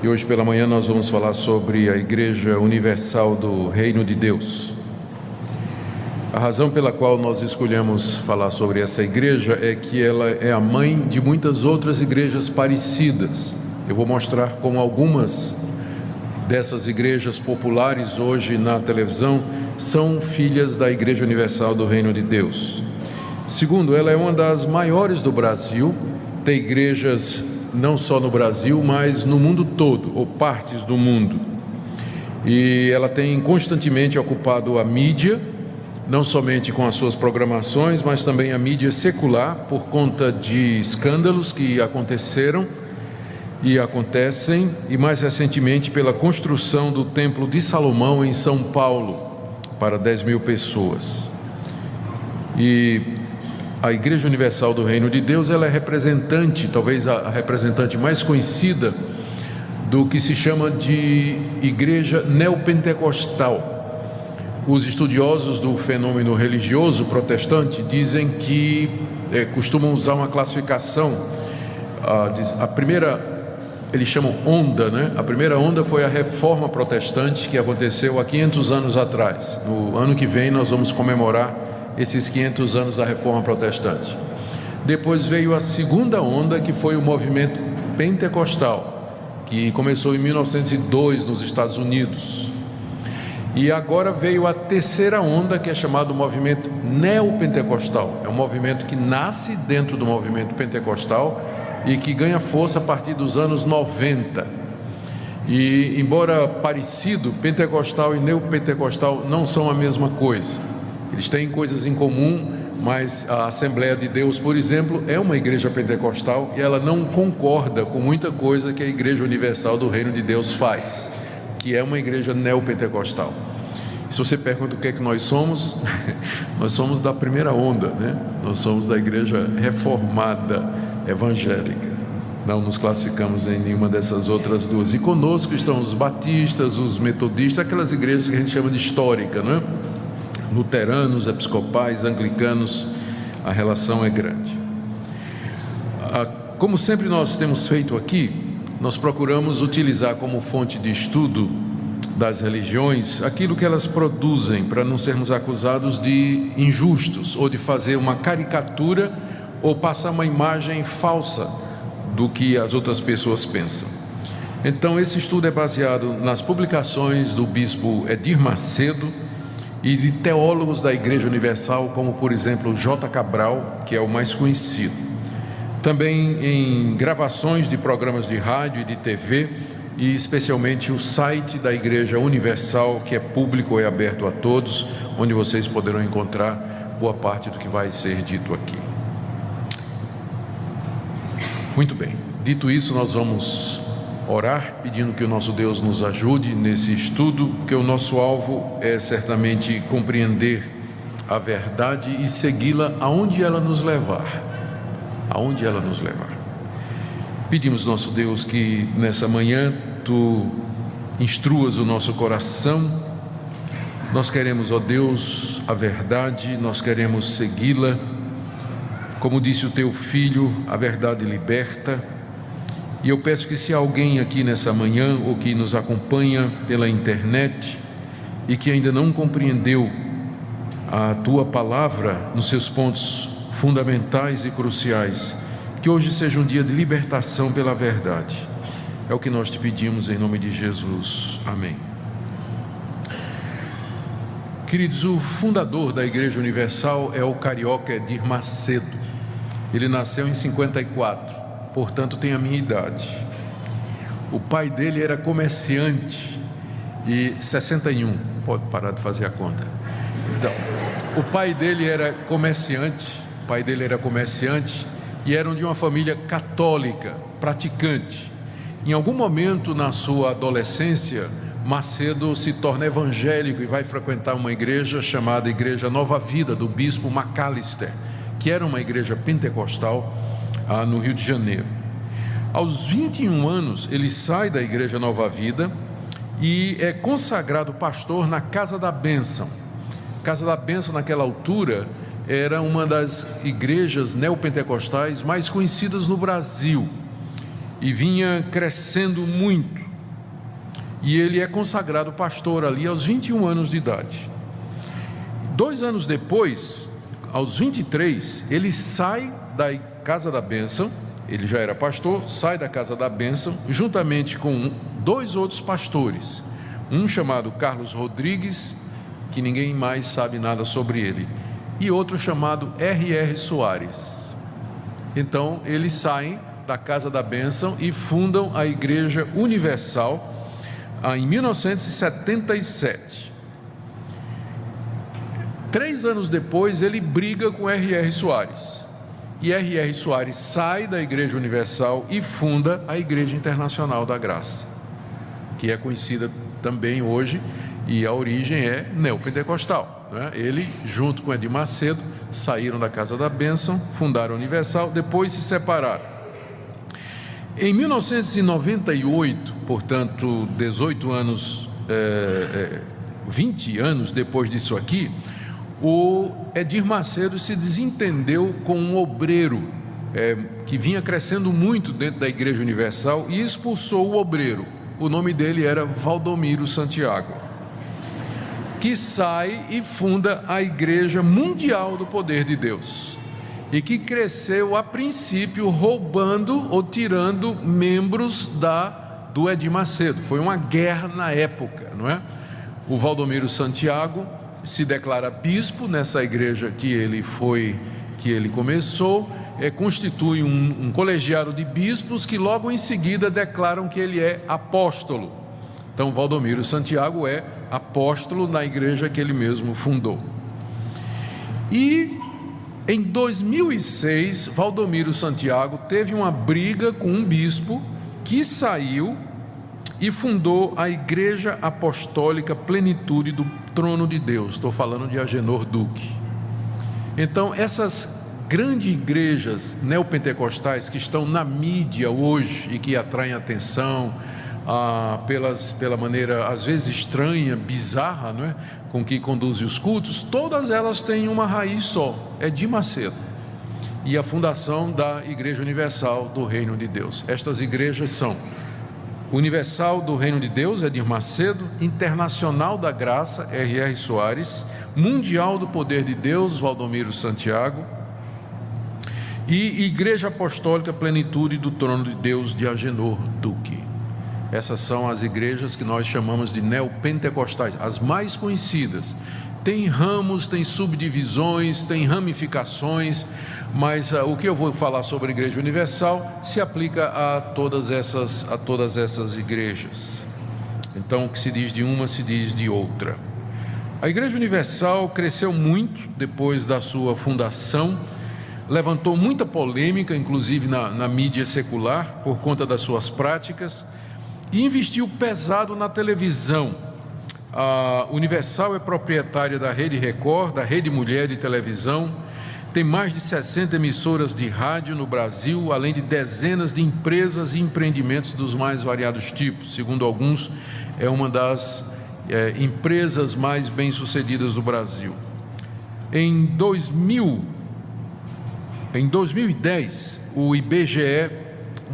E hoje pela manhã nós vamos falar sobre a Igreja Universal do Reino de Deus. A razão pela qual nós escolhemos falar sobre essa igreja é que ela é a mãe de muitas outras igrejas parecidas. Eu vou mostrar como algumas dessas igrejas populares hoje na televisão são filhas da Igreja Universal do Reino de Deus. Segundo, ela é uma das maiores do Brasil, tem igrejas não só no Brasil, mas no mundo todo, ou partes do mundo. E ela tem constantemente ocupado a mídia, não somente com as suas programações, mas também a mídia secular, por conta de escândalos que aconteceram e acontecem, e mais recentemente pela construção do Templo de Salomão em São Paulo, para 10.000 pessoas. E a Igreja Universal do Reino de Deus, ela é representante, talvez a representante mais conhecida do que se chama de Igreja Neopentecostal. Os estudiosos do fenômeno religioso protestante dizem que costumam usar uma classificação, a primeira, eles chamam onda, né? A primeira onda foi a Reforma Protestante, que aconteceu há 500 anos atrás. No ano que vem nós vamos comemorar esses 500 anos da Reforma Protestante. Depois veio a segunda onda, que foi o movimento pentecostal, que começou em 1902 nos Estados Unidos. E agora veio a terceira onda, que é chamado movimento neopentecostal. É um movimento que nasce dentro do movimento pentecostal e que ganha força a partir dos anos 90. E, embora parecido, pentecostal e neopentecostal não são a mesma coisa. Eles têm coisas em comum, mas a Assembleia de Deus, por exemplo, é uma igreja pentecostal e ela não concorda com muita coisa que a Igreja Universal do Reino de Deus faz, que é uma igreja neopentecostal. Se você pergunta o que é que nós somos, nós somos da primeira onda, né? Nós somos da igreja reformada evangélica. Não nos classificamos em nenhuma dessas outras duas. E conosco estão os batistas, os metodistas, aquelas igrejas que a gente chama de histórica, né? Luteranos, episcopais, anglicanos, a relação é grande. Como sempre nós temos feito aqui, nós procuramos utilizar como fonte de estudo das religiões aquilo que elas produzem, para não sermos acusados de injustos ou de fazer uma caricatura ou passar uma imagem falsa do que as outras pessoas pensam. Então esse estudo é baseado nas publicações do bispo Edir Macedo e de teólogos da Igreja Universal, como por exemplo J. Cabral, que é o mais conhecido. Também em gravações de programas de rádio e de TV, e especialmente o site da Igreja Universal, que é público e aberto a todos, onde vocês poderão encontrar boa parte do que vai ser dito aqui. Muito bem, dito isso, nós vamos orar, pedindo que o nosso Deus nos ajude nesse estudo, porque o nosso alvo é certamente compreender a verdade e segui-la aonde ela nos levar. Aonde ela nos levar. Pedimos, nosso Deus, que nessa manhã Tu instruas o nosso coração. Nós queremos, ó Deus, a verdade, nós queremos segui-la. Como disse o Teu Filho, a verdade liberta. E eu peço que se alguém aqui nessa manhã, ou que nos acompanha pela internet, e que ainda não compreendeu a Tua palavra nos seus pontos fundamentais e cruciais, que hoje seja um dia de libertação pela verdade. É o que nós te pedimos em nome de Jesus. Amém. Queridos, o fundador da Igreja Universal é o carioca Edir Macedo. Ele nasceu em 54, portanto tem a minha idade. O pai dele era comerciante e 61, pode parar de fazer a conta. Então, o pai dele era comerciante, e eram de uma família católica, praticante. Em algum momento na sua adolescência, Macedo se torna evangélico e vai frequentar uma igreja chamada Igreja Nova Vida, do bispo Macalister, que era uma igreja pentecostal no Rio de Janeiro. Aos 21 anos, ele sai da Igreja Nova Vida e é consagrado pastor na Casa da Bênção. Casa da Bênção, naquela altura, era uma das igrejas neopentecostais mais conhecidas no Brasil e vinha crescendo muito. e ele é consagrado pastor ali aos 21 anos de idade. 2 anos depois, aos 23, ele sai da Casa da Bênção. Ele já era pastor, sai da Casa da Bênção, juntamente com 2 outros pastores. Um chamado Carlos Rodrigues, que ninguém mais sabe nada sobre ele, e outro chamado R.R. Soares. Então, eles saem da Casa da Bênção e fundam a Igreja Universal em 1977. 3 anos depois, ele briga com R.R. Soares. E R.R. Soares sai da Igreja Universal e funda a Igreja Internacional da Graça, que é conhecida também hoje, e a origem é neopentecostal, né? Ele, junto com Edir Macedo, saíram da Casa da Bênção, fundaram a Universal, depois se separaram. Em 1998, portanto, 20 anos depois disso aqui, o Edir Macedo se desentendeu com um obreiro que vinha crescendo muito dentro da Igreja Universal e expulsou o obreiro. O nome dele era Valdomiro Santiago, que sai e funda a Igreja Mundial do Poder de Deus, e que cresceu a princípio roubando ou tirando membros do Edir Macedo. Foi uma guerra na época, não é? O Valdomiro Santiago se declara bispo nessa igreja que ele começou, constitui um colegiado de bispos que logo em seguida declaram que ele é apóstolo. Então, Valdomiro Santiago é apóstolo na igreja que ele mesmo fundou. E em 2006, Valdomiro Santiago teve uma briga com um bispo que saiu e fundou a Igreja Apostólica Plenitude do Trono de Deus. Estou falando de Agenor Duque. Então, essas grandes igrejas neopentecostais que estão na mídia hoje e que atraem atenção pela maneira às vezes estranha, bizarra, não é? Com que conduzem os cultos, todas elas têm uma raiz só, é Edir Macedo e a fundação da Igreja Universal do Reino de Deus. Estas igrejas são Universal do Reino de Deus, Edir Macedo; Internacional da Graça, R.R. Soares; Mundial do Poder de Deus, Valdomiro Santiago; e Igreja Apostólica Plenitude do Trono de Deus, de Agenor Duque. Essas são as igrejas que nós chamamos de neopentecostais, as mais conhecidas. Tem ramos, tem subdivisões, tem ramificações, mas o que eu vou falar sobre a Igreja Universal se aplica a todas essas igrejas. Então, o que se diz de uma, se diz de outra. A Igreja Universal cresceu muito depois da sua fundação, levantou muita polêmica, inclusive na mídia secular, por conta das suas práticas, e investiu pesado na televisão. A Universal é proprietária da Rede Record, da Rede Mulher de Televisão, tem mais de 60 emissoras de rádio no Brasil, além de dezenas de empresas e empreendimentos dos mais variados tipos. Segundo alguns, é uma das empresas mais bem-sucedidas do Brasil. Em 2010, o IBGE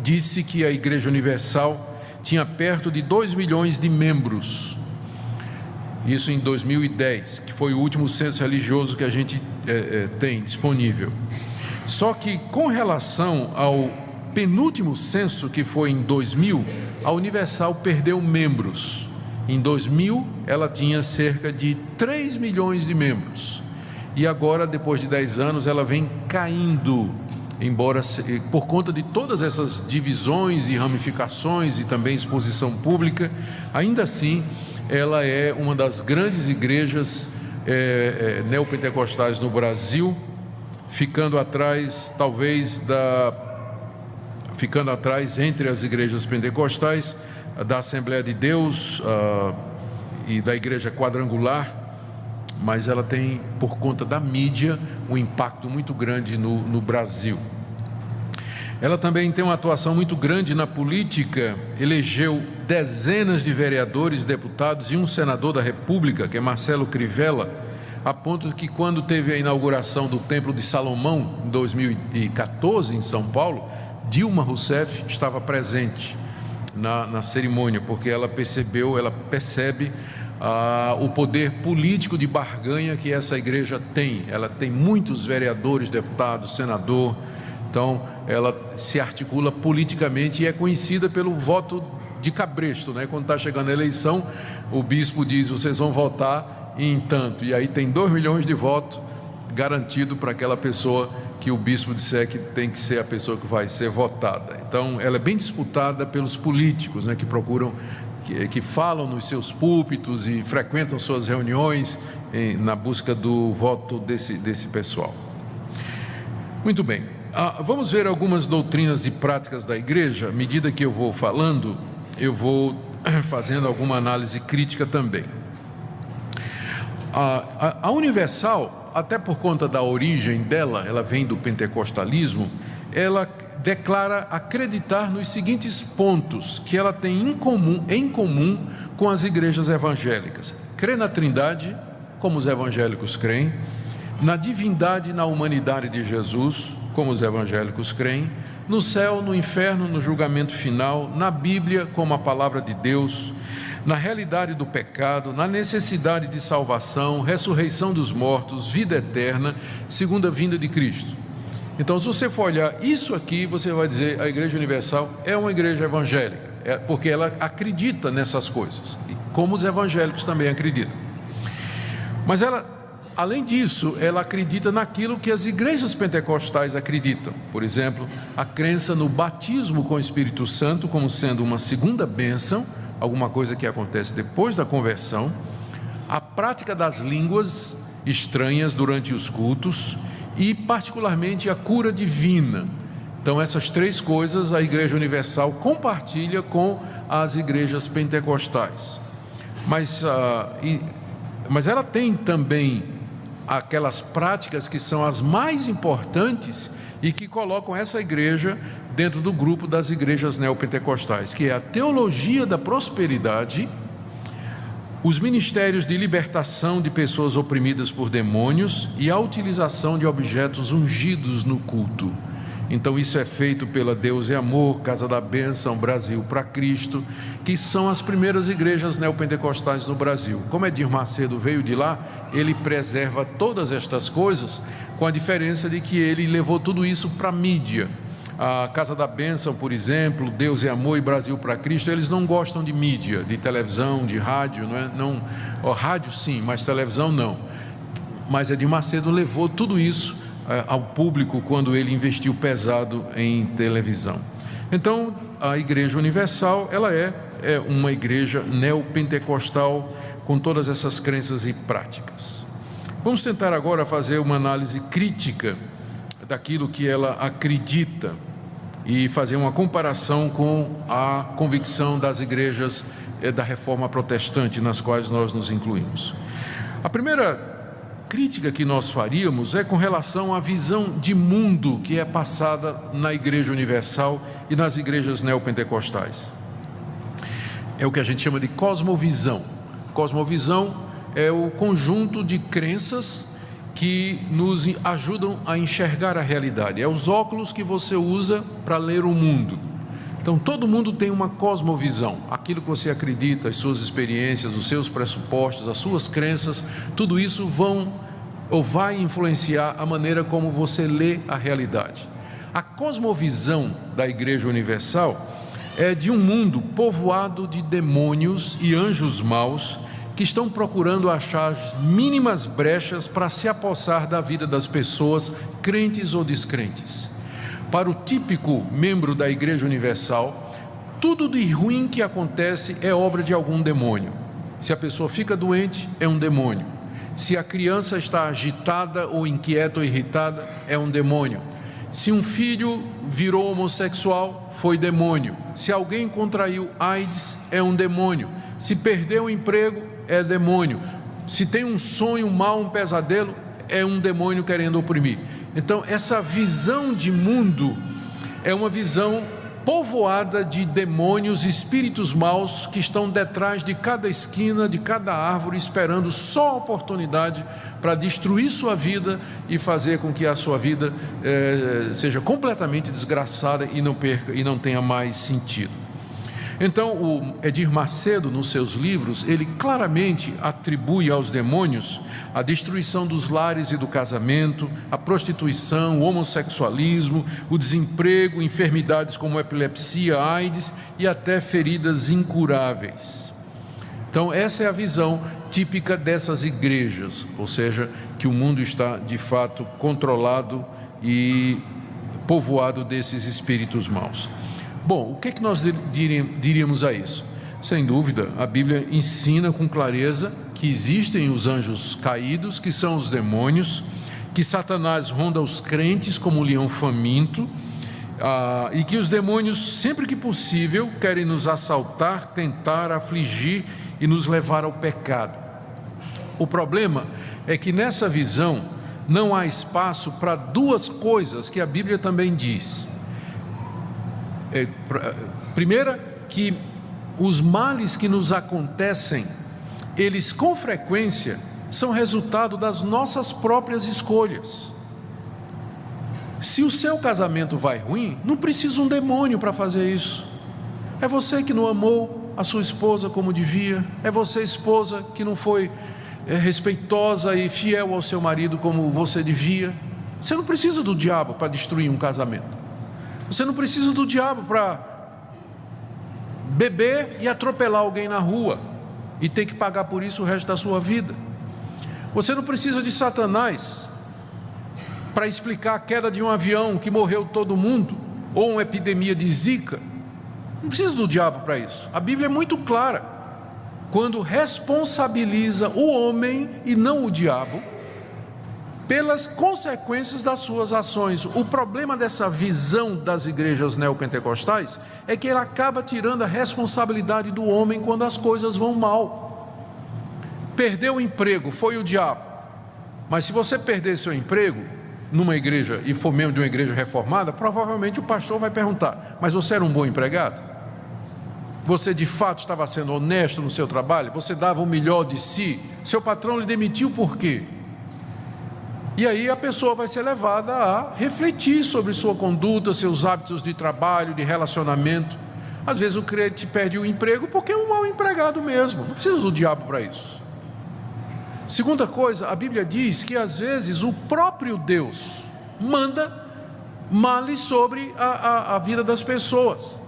disse que a Igreja Universal tinha perto de 2 milhões de membros. Isso em 2010, que foi o último censo religioso que a gente tem disponível. Só que com relação ao penúltimo censo, que foi em 2000, a Universal perdeu membros. Em 2000, ela tinha cerca de 3 milhões de membros. E agora, depois de 10 anos, ela vem caindo, embora por conta de todas essas divisões e ramificações e também exposição pública, ainda assim, ela é uma das grandes igrejas neopentecostais no Brasil, ficando atrás entre as igrejas pentecostais, da Assembleia de Deus e da Igreja Quadrangular, mas ela tem, por conta da mídia, um impacto muito grande no Brasil. Ela também tem uma atuação muito grande na política, elegeu dezenas de vereadores, deputados e um senador da República, que é Marcelo Crivella, a ponto de que quando teve a inauguração do Templo de Salomão, em 2014, em São Paulo, Dilma Rousseff estava presente. na cerimônia, porque ela percebe o poder político de barganha que essa igreja tem. Ela tem muitos vereadores, deputados, senador, então ela se articula politicamente e é conhecida pelo voto de cabresto, né? Quando está chegando a eleição, o bispo diz: vocês vão votar em tanto, e aí tem 2 milhões de votos garantido para aquela pessoa que o bispo disser que tem que ser a pessoa que vai ser votada. Então ela é bem disputada pelos políticos, né, que procuram, que falam nos seus púlpitos e frequentam suas reuniões na busca do voto desse pessoal. Muito bem, vamos ver algumas doutrinas e práticas da igreja. À medida que eu vou falando, eu vou fazendo alguma análise crítica também. A Universal, até por conta da origem dela, ela vem do pentecostalismo, ela declara acreditar nos seguintes pontos que ela tem em comum com as igrejas evangélicas: crê na Trindade, como os evangélicos creem; na divindade e na humanidade de Jesus, como os evangélicos creem; no céu, no inferno, no julgamento final; na Bíblia como a palavra de Deus; na realidade do pecado; na necessidade de salvação, ressurreição dos mortos, vida eterna, segunda vinda de Cristo. Então, se você for olhar isso aqui, você vai dizer: a Igreja Universal é uma igreja evangélica, porque ela acredita nessas coisas, como os evangélicos também acreditam. Mas ela, além disso, ela acredita naquilo que as igrejas pentecostais acreditam. Por exemplo, a crença no batismo com o Espírito Santo como sendo uma segunda bênção, alguma coisa que acontece depois da conversão; a prática das línguas estranhas durante os cultos e, particularmente, a cura divina. Então, essas 3 coisas a Igreja Universal compartilha com as igrejas pentecostais. Mas ela tem também aquelas práticas que são as mais importantes e que colocam essa igreja dentro do grupo das igrejas neopentecostais, que é a teologia da prosperidade, os ministérios de libertação de pessoas oprimidas por demônios e a utilização de objetos ungidos no culto. Então isso é feito pela Deus é Amor, Casa da Bênção, Brasil para Cristo, que são as primeiras igrejas neopentecostais no Brasil. Como Edir Macedo veio de lá, ele preserva todas estas coisas, com a diferença de que ele levou tudo isso para a mídia. A Casa da Bênção, por exemplo, Deus é Amor e Brasil para Cristo, eles não gostam de mídia, de televisão, de rádio, rádio sim, mas televisão não. Mas Edir Macedo levou tudo isso ao público quando ele investiu pesado em televisão. Então, a Igreja Universal, ela é uma igreja neopentecostal com todas essas crenças e práticas. Vamos tentar agora fazer uma análise crítica daquilo que ela acredita e fazer uma comparação com a convicção das igrejas da Reforma Protestante, nas quais nós nos incluímos. A primeira crítica que nós faríamos é com relação à visão de mundo que é passada na Igreja Universal e nas igrejas neopentecostais. É o que a gente chama de cosmovisão. Cosmovisão é o conjunto de crenças que nos ajudam a enxergar a realidade. É os óculos que você usa para ler o mundo. Então todo mundo tem uma cosmovisão, aquilo que você acredita, as suas experiências, os seus pressupostos, as suas crenças, tudo isso vai influenciar a maneira como você lê a realidade. A cosmovisão da Igreja Universal é de um mundo povoado de demônios e anjos maus que estão procurando achar as mínimas brechas para se apossar da vida das pessoas, crentes ou descrentes. Para o típico membro da Igreja Universal, tudo de ruim que acontece é obra de algum demônio. Se a pessoa fica doente, é um demônio. Se a criança está agitada ou inquieta ou irritada, é um demônio. Se um filho virou homossexual, foi demônio. Se alguém contraiu AIDS, é um demônio. Se perdeu o emprego, é demônio. Se tem um sonho mau, um pesadelo, é um demônio querendo oprimir. Então essa visão de mundo é uma visão povoada de demônios, espíritos maus que estão detrás de cada esquina, de cada árvore, esperando só a oportunidade para destruir sua vida e fazer com que a sua vida seja completamente desgraçada e não tenha mais sentido. Então, o Edir Macedo, nos seus livros, ele claramente atribui aos demônios a destruição dos lares e do casamento, a prostituição, o homossexualismo, o desemprego, enfermidades como epilepsia, AIDS e até feridas incuráveis. Então, essa é a visão típica dessas igrejas, ou seja, que o mundo está de fato controlado e povoado desses espíritos maus. Bom, o que é que nós diríamos a isso? Sem dúvida, a Bíblia ensina com clareza que existem os anjos caídos, que são os demônios, que Satanás ronda os crentes como um leão faminto, e que os demônios, sempre que possível, querem nos assaltar, tentar, afligir e nos levar ao pecado. O problema é que nessa visão não há espaço para duas coisas que a Bíblia também diz. Primeira, que os males que nos acontecem, eles com frequência são resultado das nossas próprias escolhas. Se o seu casamento vai ruim, não precisa um demônio para fazer isso. É você que não amou a sua esposa como devia, é você, esposa, que não foi respeitosa e fiel ao seu marido como você devia. Você não precisa do diabo para destruir um casamento. Você não precisa do diabo para beber e atropelar alguém na rua e ter que pagar por isso o resto da sua vida. Você não precisa de Satanás para explicar a queda de um avião que morreu todo mundo, ou uma epidemia de Zika. Não precisa do diabo para isso. A Bíblia é muito clara quando responsabiliza o homem e não o diabo pelas consequências das suas ações. O problema dessa visão das igrejas neopentecostais é que ela acaba tirando a responsabilidade do homem quando as coisas vão mal. Perdeu o emprego, foi o diabo. Mas se você perder seu emprego numa igreja e for membro de uma igreja reformada, provavelmente o pastor vai perguntar: mas você era um bom empregado? Você de fato estava sendo honesto no seu trabalho? Você dava o melhor de si? Seu patrão lhe demitiu por quê? E aí a pessoa vai ser levada a refletir sobre sua conduta, seus hábitos de trabalho, de relacionamento. Às vezes o crente perde o emprego porque é um mau empregado mesmo. Não precisa do diabo para isso. Segunda coisa, a Bíblia diz que às vezes o próprio Deus manda males sobre a vida das pessoas.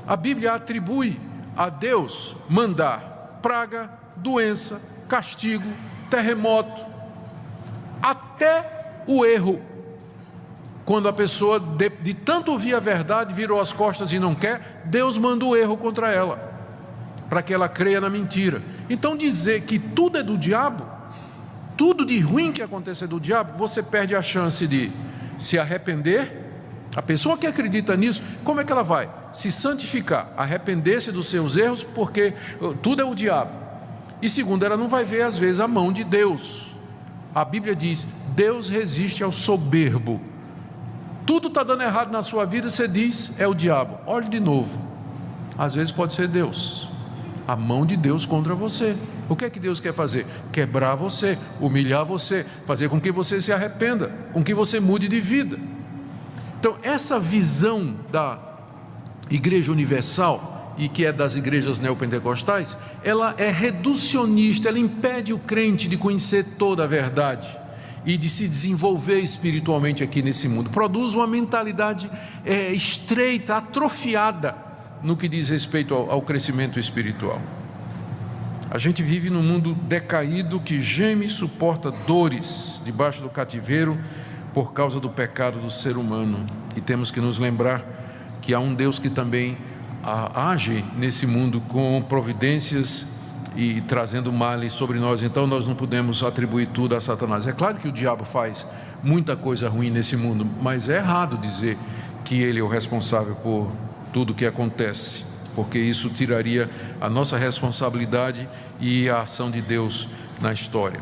A Bíblia atribui a Deus mandar praga, doença, castigo, terremoto, até o erro. Quando a pessoa de tanto ouvir a verdade virou as costas e não quer, Deus manda o erro contra ela, para que ela creia na mentira. Então dizer que tudo é do diabo, tudo de ruim que acontecer do diabo, você perde a chance de se arrepender. A pessoa que acredita nisso, como é que ela vai se santificar? Arrepender-se dos seus erros, porque tudo é o diabo. E segundo, ela não vai ver às vezes a mão de Deus. A Bíblia diz: Deus resiste ao soberbo. Tudo está dando errado na sua vida, você diz: é o diabo. Olhe de novo, às vezes pode ser Deus, a mão de Deus contra você. O que é que Deus quer fazer? Quebrar você, humilhar você, fazer com que você se arrependa, com que você mude de vida. Então essa visão da Igreja Universal, e que é das igrejas neopentecostais, ela é reducionista, ela impede o crente de conhecer toda a verdade e de se desenvolver espiritualmente aqui nesse mundo. Produz uma mentalidade estreita, atrofiada no que diz respeito ao crescimento espiritual. A gente vive num mundo decaído que geme e suporta dores debaixo do cativeiro por causa do pecado do ser humano, e temos que nos lembrar que há um Deus que também age nesse mundo com providências e trazendo males sobre nós. Então nós não podemos atribuir tudo a Satanás. É claro que o diabo faz muita coisa ruim nesse mundo, mas é errado dizer que ele é o responsável por tudo o que acontece, porque isso tiraria a nossa responsabilidade e a ação de Deus na história.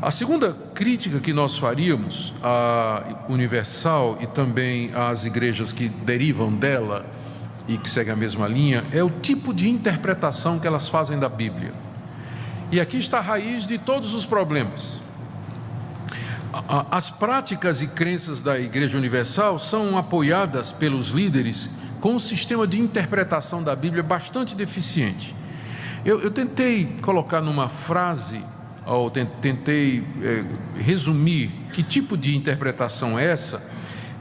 A segunda crítica que nós faríamos à Universal e também às igrejas que derivam dela e que seguem a mesma linha é o tipo de interpretação que elas fazem da Bíblia. E aqui está a raiz de todos os problemas. As práticas e crenças da Igreja Universal são apoiadas pelos líderes com um sistema de interpretação da Bíblia bastante deficiente. Eu tentei colocar numa frase, ou tentei resumir que tipo de interpretação é essa,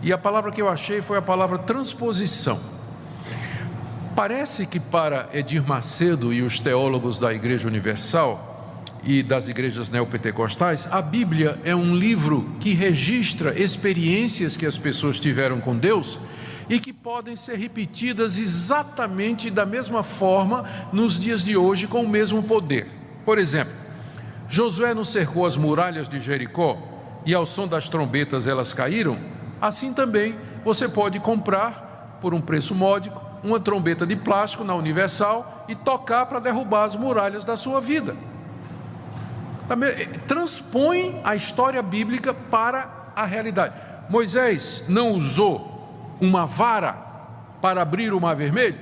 e a palavra que eu achei foi a palavra transposição. Parece que para Edir Macedo e os teólogos da Igreja Universal e das igrejas neopentecostais, a Bíblia é um livro que registra experiências que as pessoas tiveram com Deus e que podem ser repetidas exatamente da mesma forma nos dias de hoje com o mesmo poder. Por exemplo, Josué não cercou as muralhas de Jericó e ao som das trombetas elas caíram? Assim também você pode comprar por um preço módico uma trombeta de plástico na Universal e tocar para derrubar as muralhas da sua vida. Transpõe a história bíblica para a realidade. Moisés não usou uma vara para abrir o Mar Vermelho?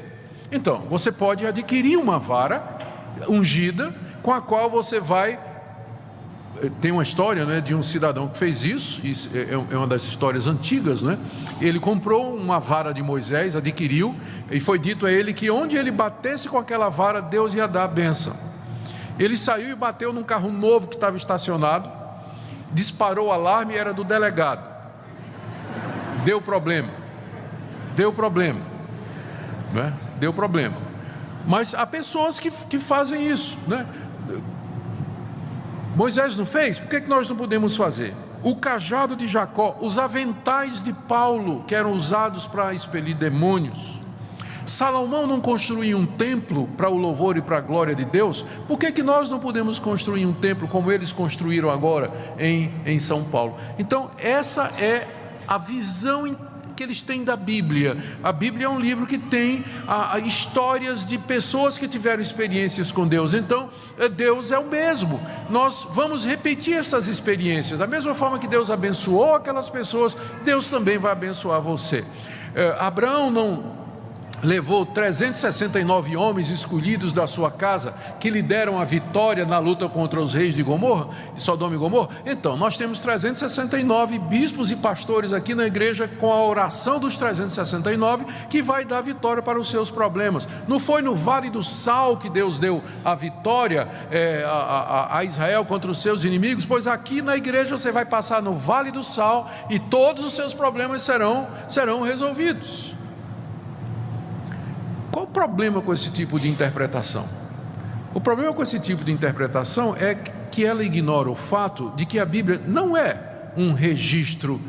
Então, você pode adquirir uma vara ungida com a qual você vai... Tem uma história, né, de um cidadão que fez isso é uma das histórias antigas, né? Ele comprou uma vara de Moisés, adquiriu, e foi dito a ele que onde ele batesse com aquela vara, Deus ia dar a bênção. Ele saiu e bateu num carro novo que estava estacionado, disparou o alarme e era do delegado. Deu problema, né? Deu problema. Mas há pessoas que fazem isso, né? Moisés não fez, por que nós não podemos fazer? O cajado de Jacó, os aventais de Paulo, que eram usados para expelir demônios. Salomão não construiu um templo para o louvor e para a glória de Deus? Por que nós não podemos construir um templo como eles construíram agora em São Paulo? Então, essa é a visão que eles têm da Bíblia. A Bíblia é um livro que tem histórias de pessoas que tiveram experiências com Deus. Então, Deus é o mesmo. Nós vamos repetir essas experiências. Da mesma forma que Deus abençoou aquelas pessoas, Deus também vai abençoar você. Abraão não levou 369 homens escolhidos da sua casa, que lhe deram a vitória na luta contra os reis de Sodoma e Gomorra? Então, nós temos 369 bispos e pastores aqui na igreja, com a oração dos 369, que vai dar vitória para os seus problemas. Não foi no Vale do Sal que Deus deu a vitória a Israel contra os seus inimigos? Pois aqui na igreja você vai passar no Vale do Sal e todos os seus problemas serão resolvidos. Qual o problema com esse tipo de interpretação? O problema com esse tipo de interpretação é que ela ignora o fato de que a Bíblia não é um registro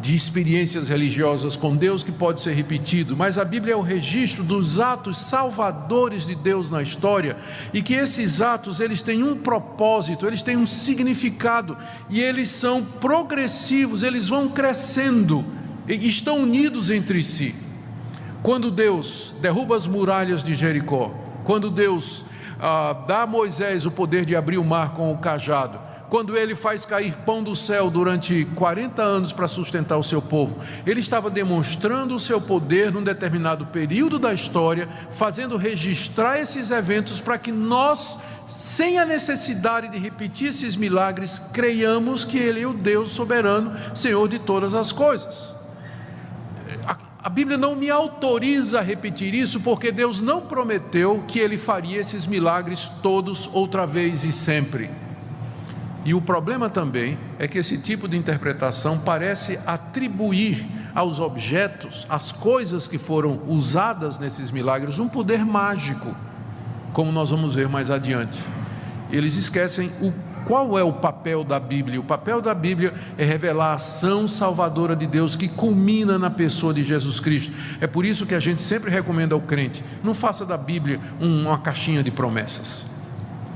de experiências religiosas com Deus que pode ser repetido, mas a Bíblia é o registro dos atos salvadores de Deus na história, e que esses atos, eles têm um propósito, eles têm um significado, e eles são progressivos, eles vão crescendo, e estão unidos entre si. Quando Deus derruba as muralhas de Jericó, quando Deus dá a Moisés o poder de abrir o mar com o cajado, quando ele faz cair pão do céu durante 40 anos para sustentar o seu povo, ele estava demonstrando o seu poder num determinado período da história, fazendo registrar esses eventos para que nós, sem a necessidade de repetir esses milagres, creiamos que ele é o Deus soberano, Senhor de todas as coisas. A Bíblia não me autoriza a repetir isso, porque Deus não prometeu que Ele faria esses milagres todos outra vez e sempre. E o problema também é que esse tipo de interpretação parece atribuir aos objetos, às coisas que foram usadas nesses milagres, um poder mágico, como nós vamos ver mais adiante. Eles esquecem qual é o papel da Bíblia. O papel da Bíblia é revelar a ação salvadora de Deus que culmina na pessoa de Jesus Cristo. É por isso que a gente sempre recomenda ao crente: não faça da Bíblia uma caixinha de promessas.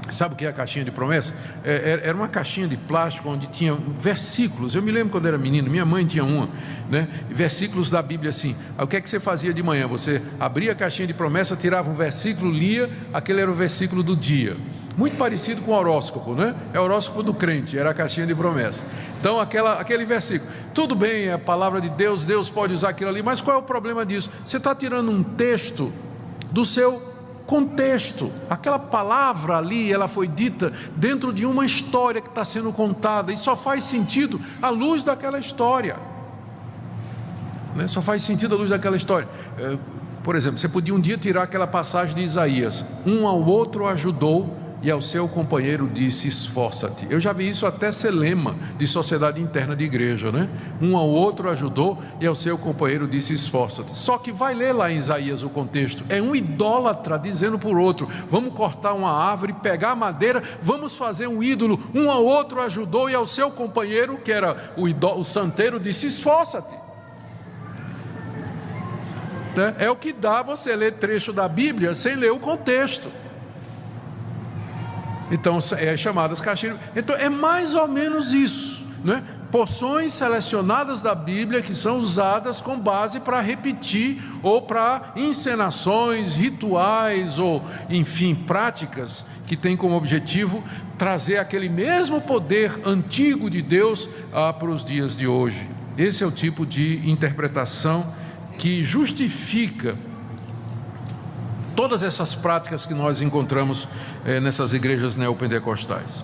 Sabe o que é a caixinha de promessas? Era uma caixinha de plástico onde tinha versículos. Eu me lembro quando era menino, minha mãe tinha uma, né? Versículos da Bíblia assim. Aí, o que é que você fazia de manhã? Você abria a caixinha de promessa, tirava um versículo, lia, aquele era o versículo do dia. Muito parecido com o horóscopo, né? É o horóscopo do crente, era a caixinha de promessa. Então, aquele versículo, tudo bem, é a palavra de Deus, Deus pode usar aquilo ali, mas qual é o problema disso? Você está tirando um texto do seu contexto. Aquela palavra ali, ela foi dita dentro de uma história que está sendo contada, e só faz sentido à luz daquela história. né? Só faz sentido à luz daquela história. Por exemplo, você podia um dia tirar aquela passagem de Isaías: um ao outro ajudou e ao seu companheiro disse, esforça-te. Eu já vi isso até ser lema de sociedade interna de igreja, né? Um ao outro ajudou e ao seu companheiro disse, esforça-te. Só que vai ler lá em Isaías o contexto, é um idólatra dizendo por outro: vamos cortar uma árvore, pegar a madeira, vamos fazer um ídolo. Um ao outro ajudou e ao seu companheiro, que era o santeiro, disse, esforça-te. É o que dá você ler trecho da Bíblia sem ler o contexto. Então é chamadas caixinhas. Então é mais ou menos isso, né? Porções selecionadas da Bíblia que são usadas com base para repetir ou para encenações, rituais ou, enfim, práticas que têm como objetivo trazer aquele mesmo poder antigo de Deus para os dias de hoje. Esse é o tipo de interpretação que justifica todas essas práticas que nós encontramos nessas igrejas neopentecostais.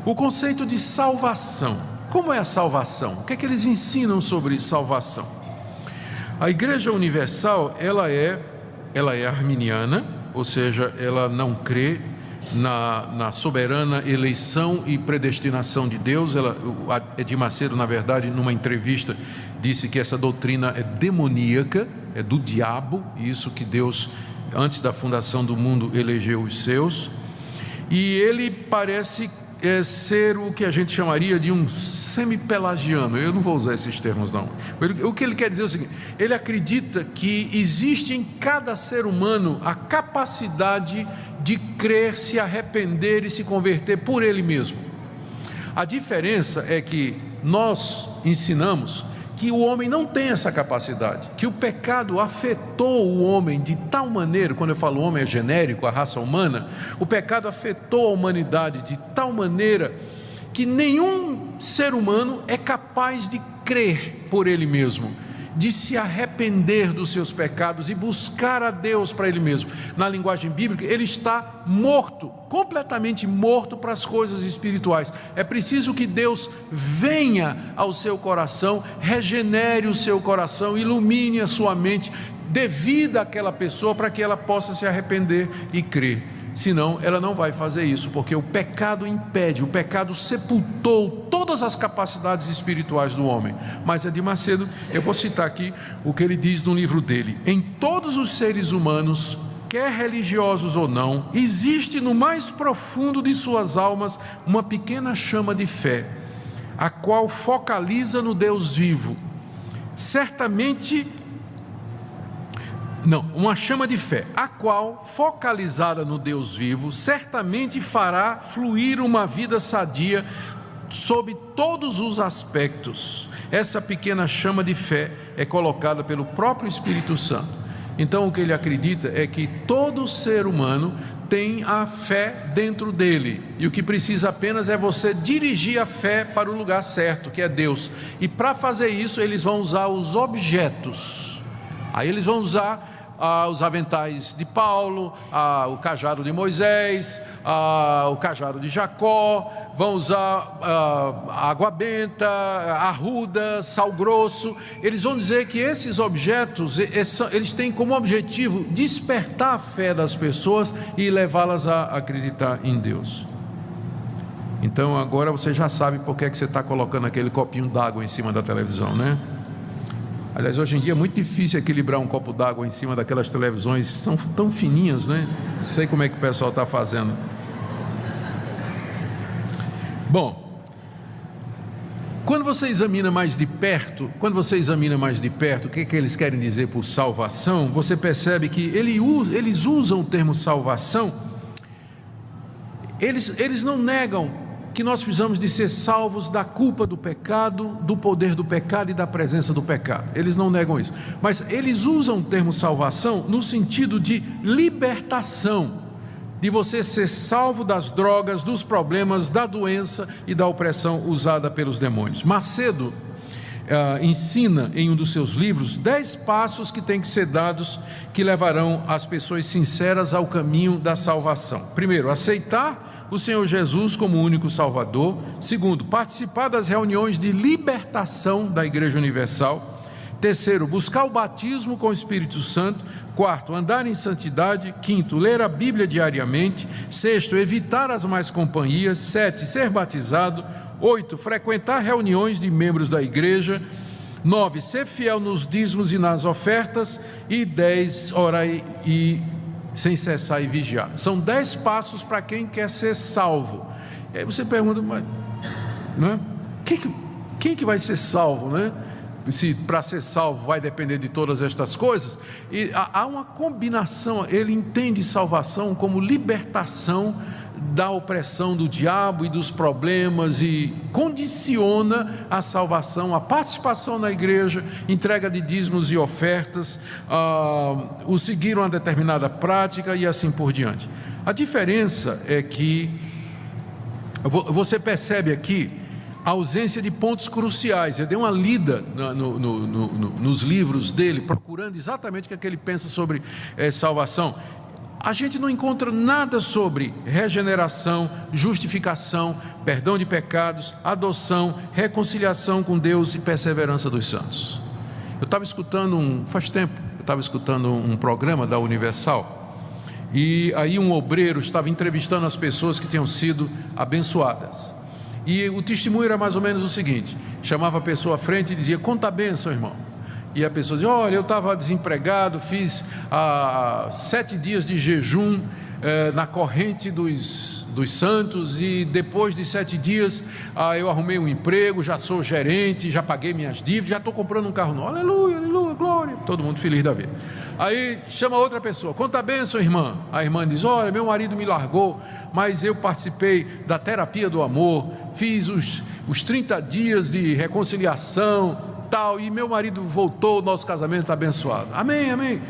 O conceito de salvação. Como é a salvação? O que é que eles ensinam sobre salvação? A Igreja Universal, ela é arminiana, ou seja, ela não crê na soberana eleição e predestinação de Deus. Edir Macedo, na verdade, numa entrevista, disse que essa doutrina é demoníaca, é do diabo, isso que Deus, antes da fundação do mundo, elegeu os seus. E ele parece ser o que a gente chamaria de um semi-pelagiano. Eu não vou usar esses termos não. O que ele quer dizer é o seguinte: ele acredita que existe em cada ser humano a capacidade de crer, se arrepender e se converter por ele mesmo. A diferença é que nós ensinamos que o homem não tem essa capacidade, que o pecado afetou o homem de tal maneira, quando eu falo homem é genérico, a raça humana, o pecado afetou a humanidade de tal maneira que nenhum ser humano é capaz de crer por ele mesmo, de se arrepender dos seus pecados e buscar a Deus para ele mesmo. Na linguagem bíblica, ele está morto, completamente morto para as coisas espirituais. É preciso que Deus venha ao seu coração, regenere o seu coração, ilumine a sua mente, dê vida àquela pessoa para que ela possa se arrepender e crer. Senão ela não vai fazer isso, porque o pecado impede, o pecado sepultou todas as capacidades espirituais do homem. Mas Edir Macedo, eu vou citar aqui o que ele diz no livro dele: em todos os seres humanos, quer religiosos ou não, existe no mais profundo de suas almas uma pequena chama de fé, a qual focaliza no Deus vivo. Uma chama de fé, a qual, focalizada no Deus vivo, certamente fará fluir uma vida sadia sob todos os aspectos. Essa pequena chama de fé é colocada pelo próprio Espírito Santo. Então o que ele acredita é que todo ser humano tem a fé dentro dele, e o que precisa apenas é você dirigir a fé para o lugar certo, que é Deus. E para fazer isso eles vão usar os objetos. Aí eles vão usar os aventais de Paulo, o cajado de Moisés, o cajado de Jacó, vão usar água benta, arruda, sal grosso. Eles vão dizer que esses objetos, eles têm como objetivo despertar a fé das pessoas e levá-las a acreditar em Deus. Então agora você já sabe por que é que você está colocando aquele copinho d'água em cima da televisão, né? Aliás, hoje em dia é muito difícil equilibrar um copo d'água em cima daquelas televisões, são tão fininhas, né? Não sei como é que o pessoal está fazendo. Bom, quando você examina mais de perto, o que eles querem dizer por salvação, você percebe que eles usam o termo salvação, eles não negam que nós precisamos de ser salvos da culpa do pecado, do poder do pecado e da presença do pecado. Eles não negam isso, mas eles usam o termo salvação no sentido de libertação, de você ser salvo das drogas, dos problemas, da doença e da opressão usada pelos demônios. Macedo ensina em um dos seus livros 10 passos que têm que ser dados, que levarão as pessoas sinceras ao caminho da salvação. Primeiro, aceitar o Senhor Jesus como único Salvador. Segundo, participar das reuniões de libertação da Igreja Universal. Terceiro, buscar o batismo com o Espírito Santo. Quarto, andar em santidade. Quinto, ler a Bíblia diariamente. Sexto, evitar as más companhias. 7, ser batizado. 8, frequentar reuniões de membros da igreja. 9, ser fiel nos dízimos e nas ofertas. E 10, orar e sem cessar e vigiar. São 10 passos para quem quer ser salvo. E aí você pergunta, mas, né? Quem que vai ser salvo, né? Se para ser salvo vai depender de todas estas coisas. E há uma combinação. Ele entende salvação como libertação da opressão do diabo e dos problemas, e condiciona a salvação, a participação na igreja, entrega de dízimos e ofertas, o seguir uma determinada prática e assim por diante. A diferença é que você percebe aqui a ausência de pontos cruciais. Eu dei uma lida nos livros dele, procurando exatamente o que é que ele pensa sobre salvação. A gente não encontra nada sobre regeneração, justificação, perdão de pecados, adoção, reconciliação com Deus e perseverança dos santos. Eu estava escutando faz tempo, eu estava escutando um programa da Universal, e aí um obreiro estava entrevistando as pessoas que tinham sido abençoadas. E o testemunho era mais ou menos o seguinte: chamava a pessoa à frente e dizia: conta a bênção, irmão. E a pessoa dizia: olha, eu estava desempregado, fiz 7 dias de jejum na corrente dos santos, e depois de 7 dias eu arrumei um emprego, já sou gerente, já paguei minhas dívidas, já estou comprando um carro novo. Aleluia, aleluia, glória. Todo mundo feliz da vida. Aí chama outra pessoa: conta a bênção, irmã. A irmã diz: olha, meu marido me largou, mas eu participei da terapia do amor, fiz os 30 dias de reconciliação, tal, e meu marido voltou, o nosso casamento está abençoado. Amém, amém.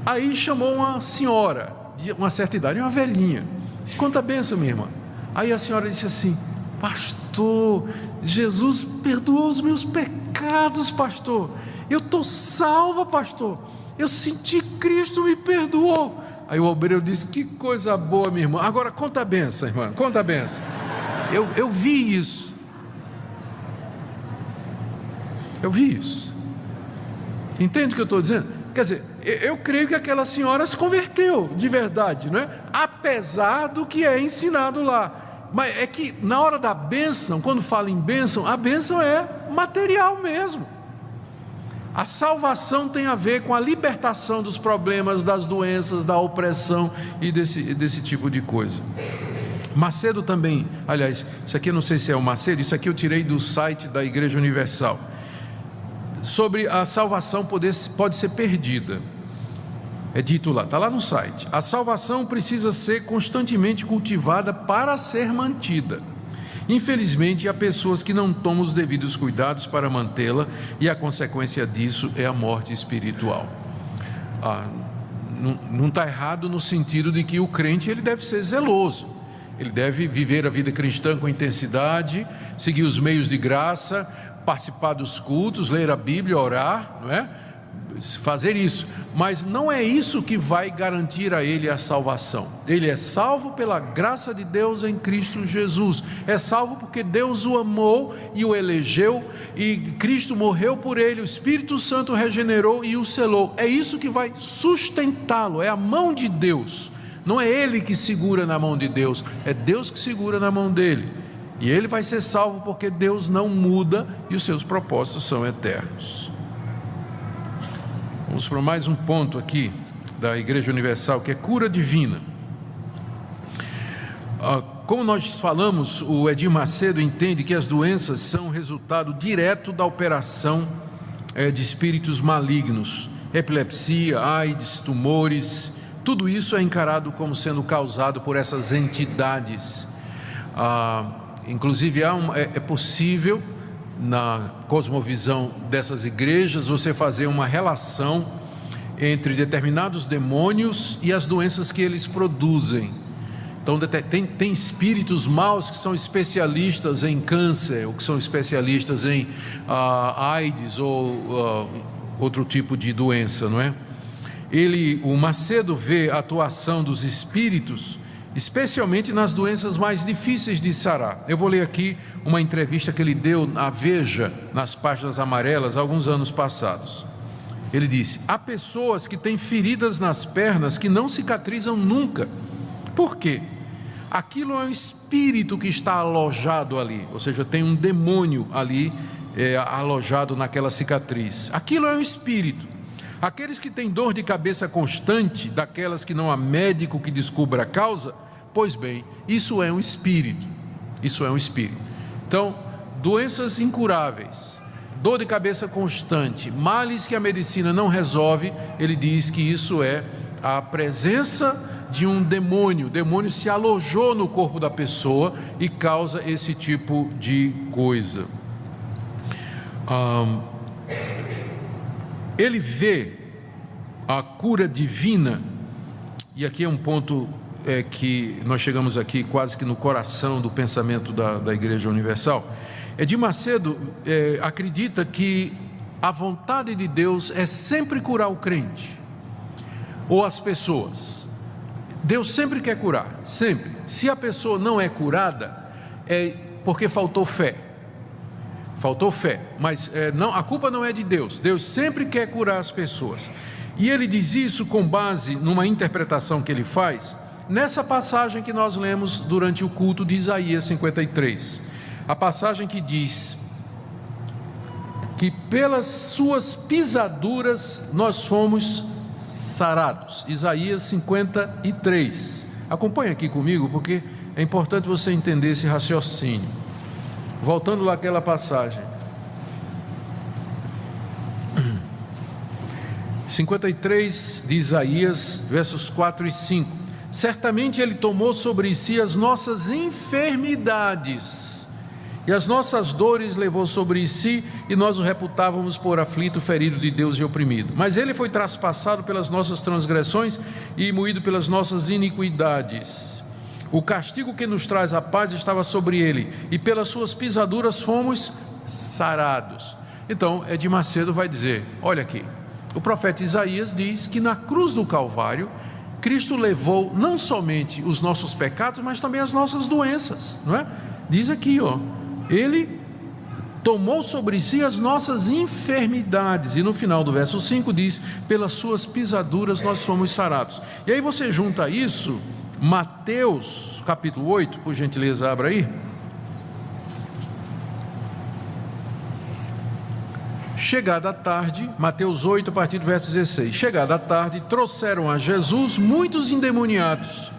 Aí chamou uma senhora de uma certa idade, uma velhinha. Disse: conta a bênção, minha irmã. Aí a senhora disse assim: pastor, Jesus perdoou os meus pecados, pastor. Eu estou salva, pastor. Eu senti Cristo me perdoou. Aí o obreiro disse: que coisa boa, minha irmã. Agora conta a bênção, irmã, conta a bênção. Eu vi isso. Eu vi isso. Entende o que eu estou dizendo? Quer dizer, eu creio que aquela senhora se converteu de verdade, não é? Apesar do que é ensinado lá. Mas é que na hora da bênção, quando fala em bênção, a bênção é material mesmo. A salvação tem a ver com a libertação dos problemas, das doenças, da opressão e desse tipo de coisa. Macedo também, aliás, isso aqui eu não sei se é o Macedo, isso aqui eu tirei do site da Igreja Universal. Sobre a salvação pode ser perdida. É dito lá, está lá no site: a salvação precisa ser constantemente cultivada para ser mantida. Infelizmente, há pessoas que não tomam os devidos cuidados para mantê-la, e a consequência disso é a morte espiritual. Não está errado no sentido de que o crente ele deve ser zeloso, ele deve viver a vida cristã com intensidade, seguir os meios de graça, participar dos cultos, ler a Bíblia, orar, não é? Fazer isso, mas não é isso que vai garantir a ele a salvação. Ele é salvo pela graça de Deus em Cristo Jesus, é salvo porque Deus o amou e o elegeu, e Cristo morreu por ele, o Espírito Santo regenerou e o selou. É isso que vai sustentá-lo, é a mão de Deus. Não é ele que segura na mão de Deus, é Deus que segura na mão dele. E ele vai ser salvo porque Deus não muda e os seus propósitos são eternos. Vamos para mais um ponto aqui da Igreja Universal, que é cura divina. Como nós falamos, o Edir Macedo entende que as doenças são resultado direto da operação de espíritos malignos. Epilepsia, AIDS, tumores, tudo isso é encarado como sendo causado por essas entidades. Inclusive é possível, na cosmovisão dessas igrejas, você fazer uma relação entre determinados demônios e as doenças que eles produzem. Então tem espíritos maus que são especialistas em câncer, ou que são especialistas em AIDS ou outro tipo de doença, não é? O Macedo vê a atuação dos espíritos especialmente nas doenças mais difíceis de sarar. Eu vou ler aqui uma entrevista que ele deu na Veja, nas páginas amarelas, alguns anos passados. Ele disse: há pessoas que têm feridas nas pernas que não cicatrizam nunca. Por quê? Aquilo é um espírito que está alojado ali, ou seja, tem um demônio ali alojado naquela cicatriz. Aquilo é um espírito. Aqueles que têm dor de cabeça constante, daquelas que não há médico que descubra a causa, pois bem, isso é um espírito. Isso é um espírito. Então, doenças incuráveis, dor de cabeça constante, males que a medicina não resolve, ele diz que isso é a presença de um demônio. O demônio se alojou no corpo da pessoa e causa esse tipo de coisa. Ele vê a cura divina, e aqui é um ponto que nós chegamos aqui quase que no coração do pensamento da Igreja Universal. Edir Macedo acredita que a vontade de Deus é sempre curar o crente, ou as pessoas. Deus sempre quer curar, sempre. Se a pessoa não é curada, é porque faltou fé. Faltou fé, mas não, a culpa não é de Deus. Deus sempre quer curar as pessoas. E ele diz isso com base numa interpretação que ele faz nessa passagem que nós lemos durante o culto de Isaías 53. A passagem que diz que pelas suas pisaduras nós fomos sarados. Isaías 53. Acompanhe aqui comigo, porque é importante você entender esse raciocínio. Voltando lá àquela passagem. 53 de Isaías, versos 4 e 5. Certamente Ele tomou sobre si as nossas enfermidades, e as nossas dores levou sobre si, e nós o reputávamos por aflito, ferido de Deus e oprimido. Mas Ele foi traspassado pelas nossas transgressões e moído pelas nossas iniquidades. O castigo que nos traz a paz estava sobre Ele, e pelas suas pisaduras fomos sarados. Então, Edir Macedo vai dizer, olha aqui, o profeta Isaías diz que na cruz do Calvário, Cristo levou não somente os nossos pecados, mas também as nossas doenças, não é? Diz aqui, Ele tomou sobre si as nossas enfermidades, e no final do verso 5 diz, pelas suas pisaduras nós fomos sarados. E aí você junta isso, Mateus capítulo 8, por gentileza, abra aí. Chegada a tarde, Mateus 8, a partir do verso 16. Chegada a tarde, trouxeram a Jesus muitos endemoniados,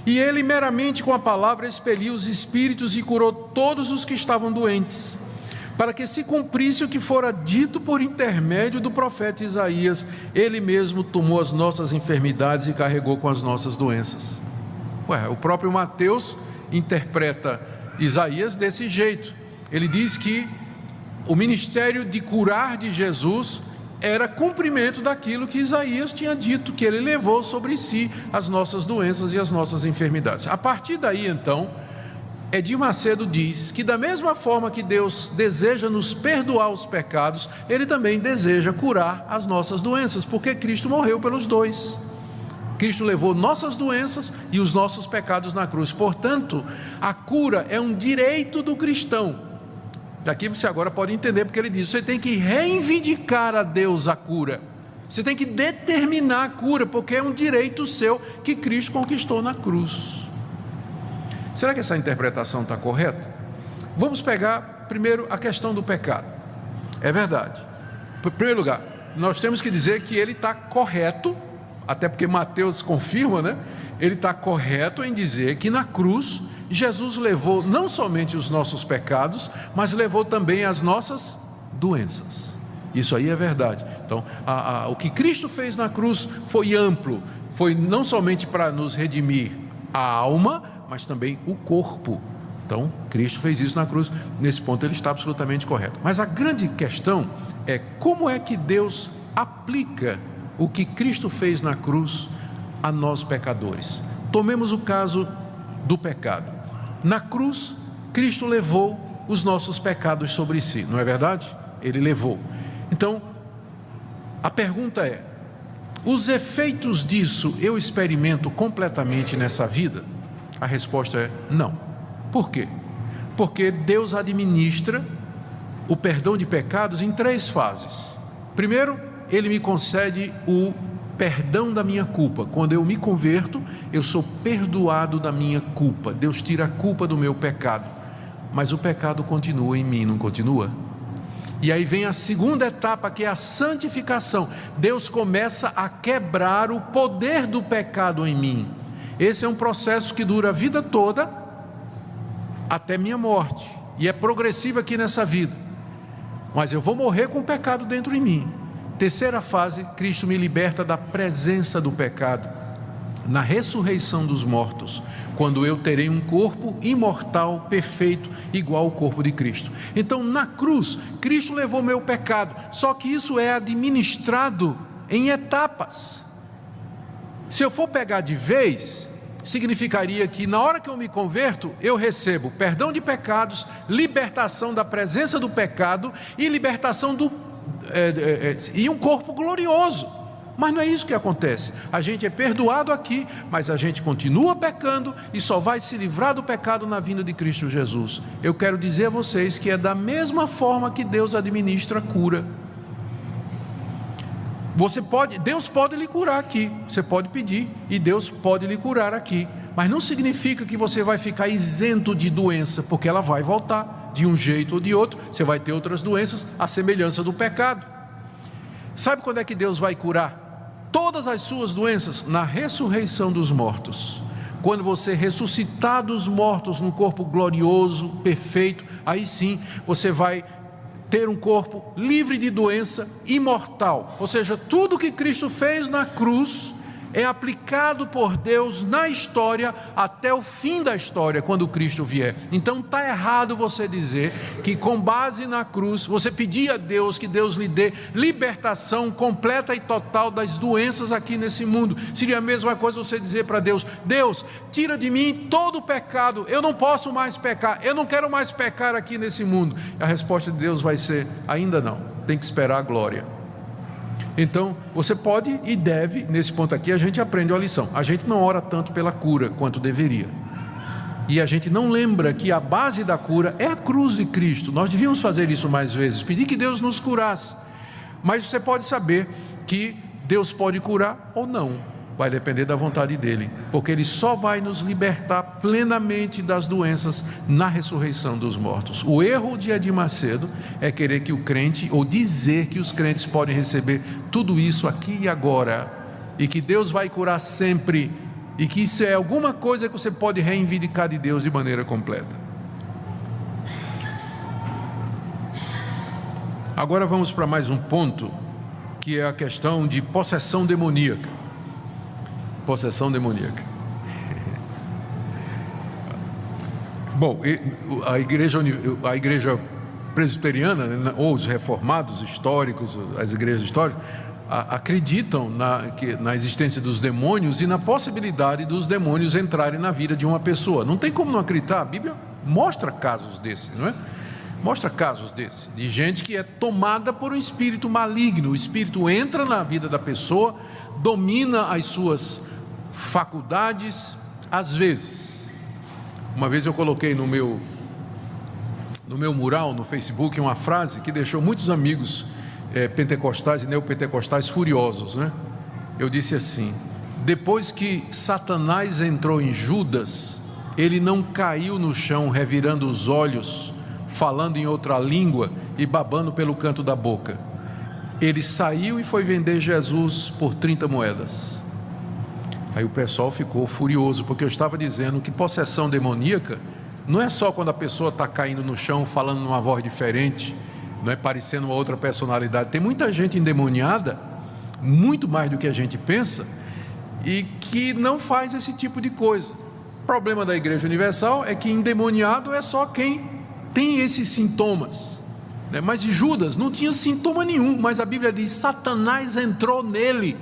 e ele meramente com a palavra expeliu os espíritos e curou todos os que estavam doentes, para que se cumprisse o que fora dito por intermédio do profeta Isaías: ele mesmo tomou as nossas enfermidades e carregou com as nossas doenças. O próprio Mateus interpreta Isaías desse jeito. Ele diz que o ministério de curar de Jesus era cumprimento daquilo que Isaías tinha dito, que ele levou sobre si as nossas doenças e as nossas enfermidades. A partir daí, então, Edir Macedo diz que da mesma forma que Deus deseja nos perdoar os pecados, Ele também deseja curar as nossas doenças, porque Cristo morreu pelos dois. Cristo levou nossas doenças e os nossos pecados na cruz. Portanto, a cura é um direito do cristão. Daqui você agora pode entender, porque ele diz, você tem que reivindicar a Deus a cura. Você tem que determinar a cura, porque é um direito seu que Cristo conquistou na cruz. Será que essa interpretação está correta? Vamos pegar primeiro a questão do pecado. É verdade. Em primeiro lugar, nós temos que dizer que ele está correto, até porque Mateus confirma, né? Ele está correto em dizer que na cruz Jesus levou não somente os nossos pecados, mas levou também as nossas doenças. Isso aí é verdade. Então, o que Cristo fez na cruz foi amplo, foi não somente para nos redimir a alma, mas também o corpo. Então, Cristo fez isso na cruz. Nesse ponto ele está absolutamente correto. Mas a grande questão é como é que Deus aplica o que Cristo fez na cruz a nós pecadores. Tomemos o caso do pecado. Na cruz, Cristo levou os nossos pecados sobre si, não é verdade? Ele levou. Então, a pergunta é: os efeitos disso eu experimento completamente nessa vida? A resposta é não. Por quê? Porque Deus administra o perdão de pecados em 3 fases. Primeiro, Ele me concede o perdão da minha culpa. Quando eu me converto, eu sou perdoado da minha culpa. Deus tira a culpa do meu pecado. Mas o pecado continua em mim, não continua? E aí vem a segunda etapa, que é a santificação. Deus começa a quebrar o poder do pecado em mim. Esse é um processo que dura a vida toda, até minha morte. E é progressivo aqui nessa vida. Mas eu vou morrer com o pecado dentro de mim. Terceira fase, Cristo me liberta da presença do pecado. Na ressurreição dos mortos, quando eu terei um corpo imortal, perfeito, igual ao corpo de Cristo. Então, na cruz, Cristo levou meu pecado, só que isso é administrado em etapas. Se eu for pegar de vez, significaria que na hora que eu me converto, eu recebo perdão de pecados, libertação da presença do pecado e libertação e um corpo glorioso. Mas não é isso que acontece. A gente é perdoado aqui, mas a gente continua pecando e só vai se livrar do pecado na vinda de Cristo Jesus. Eu quero dizer a vocês que é da mesma forma que Deus administra a cura. Deus pode lhe curar aqui, você pode pedir e Deus pode lhe curar aqui, mas não significa que você vai ficar isento de doença, porque ela vai voltar de um jeito ou de outro. Você vai ter outras doenças, à semelhança do pecado. Sabe quando é que Deus vai curar todas as suas doenças? Na ressurreição dos mortos. Quando você ressuscitar dos mortos num corpo glorioso, perfeito, aí sim você vai ter um corpo livre de doença, imortal. Ou seja, tudo que Cristo fez na cruz é aplicado por Deus na história até o fim da história, quando Cristo vier. Então está errado você dizer que com base na cruz, você pedir a Deus que Deus lhe dê libertação completa e total das doenças aqui nesse mundo. Seria a mesma coisa você dizer para Deus: Deus, tira de mim todo o pecado, eu não posso mais pecar, eu não quero mais pecar aqui nesse mundo. A resposta de Deus vai ser: ainda não, tem que esperar a glória. Então, você pode e deve, nesse ponto aqui a gente aprende a lição. A gente não ora tanto pela cura quanto deveria. E a gente não lembra que a base da cura é a cruz de Cristo. Nós devíamos fazer isso mais vezes, pedir que Deus nos curasse. Mas você pode saber que Deus pode curar ou não. Vai depender da vontade dEle, porque Ele só vai nos libertar plenamente das doenças na ressurreição dos mortos. O erro de Edir Macedo é querer que o crente, ou dizer que os crentes podem receber tudo isso aqui e agora, e que Deus vai curar sempre, e que isso é alguma coisa que você pode reivindicar de Deus de maneira completa. Agora vamos para mais um ponto, que é a questão de possessão demoníaca. Possessão demoníaca. Bom, a igreja presbiteriana, ou os reformados históricos, as igrejas históricas, acreditam na existência dos demônios e na possibilidade dos demônios entrarem na vida de uma pessoa. Não tem como não acreditar. A Bíblia mostra casos desses, não é? Mostra casos desses, de gente que é tomada por um espírito maligno. O espírito entra na vida da pessoa, domina as suas faculdades. Às vezes, uma vez eu coloquei no meu mural no Facebook uma frase que deixou muitos amigos pentecostais e neopentecostais furiosos, né? Eu disse assim: depois que Satanás entrou em Judas, ele não caiu no chão revirando os olhos, falando em outra língua e babando pelo canto da boca. Ele saiu e foi vender Jesus por 30 moedas. Aí o pessoal ficou furioso, porque eu estava dizendo que possessão demoníaca não é só quando a pessoa está caindo no chão, falando numa voz diferente, não é, parecendo uma outra personalidade. Tem muita gente endemoniada, muito mais do que a gente pensa, e que não faz esse tipo de coisa. O problema da Igreja Universal é que endemoniado é só quem tem esses sintomas, né? Mas Judas não tinha sintoma nenhum, mas a Bíblia diz: Satanás entrou nele.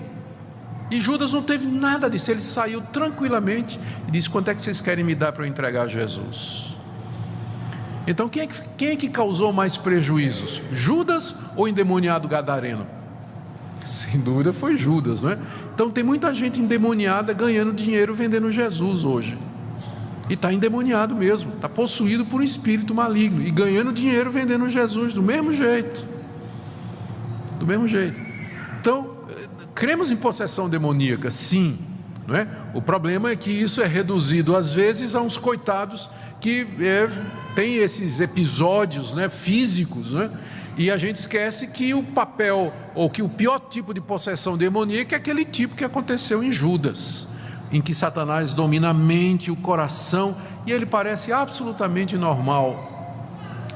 E Judas não teve nada disso, ele saiu tranquilamente e disse: quanto é que vocês querem me dar para eu entregar a Jesus? Então quem é que causou mais prejuízos? Judas ou o endemoniado gadareno? Sem dúvida foi Judas, não é? Então tem muita gente endemoniada ganhando dinheiro vendendo Jesus hoje. e está endemoniado mesmo, está possuído por um espírito maligno e ganhando dinheiro vendendo Jesus do mesmo jeito. Do mesmo jeito. Então, cremos em possessão demoníaca, sim, não é? O problema é que isso é reduzido às vezes a uns coitados que tem esses episódios, né, físicos, né? E a gente esquece que o papel, ou que o pior tipo de possessão demoníaca é aquele tipo que aconteceu em Judas, em que Satanás domina a mente, o coração, e ele parece absolutamente normal,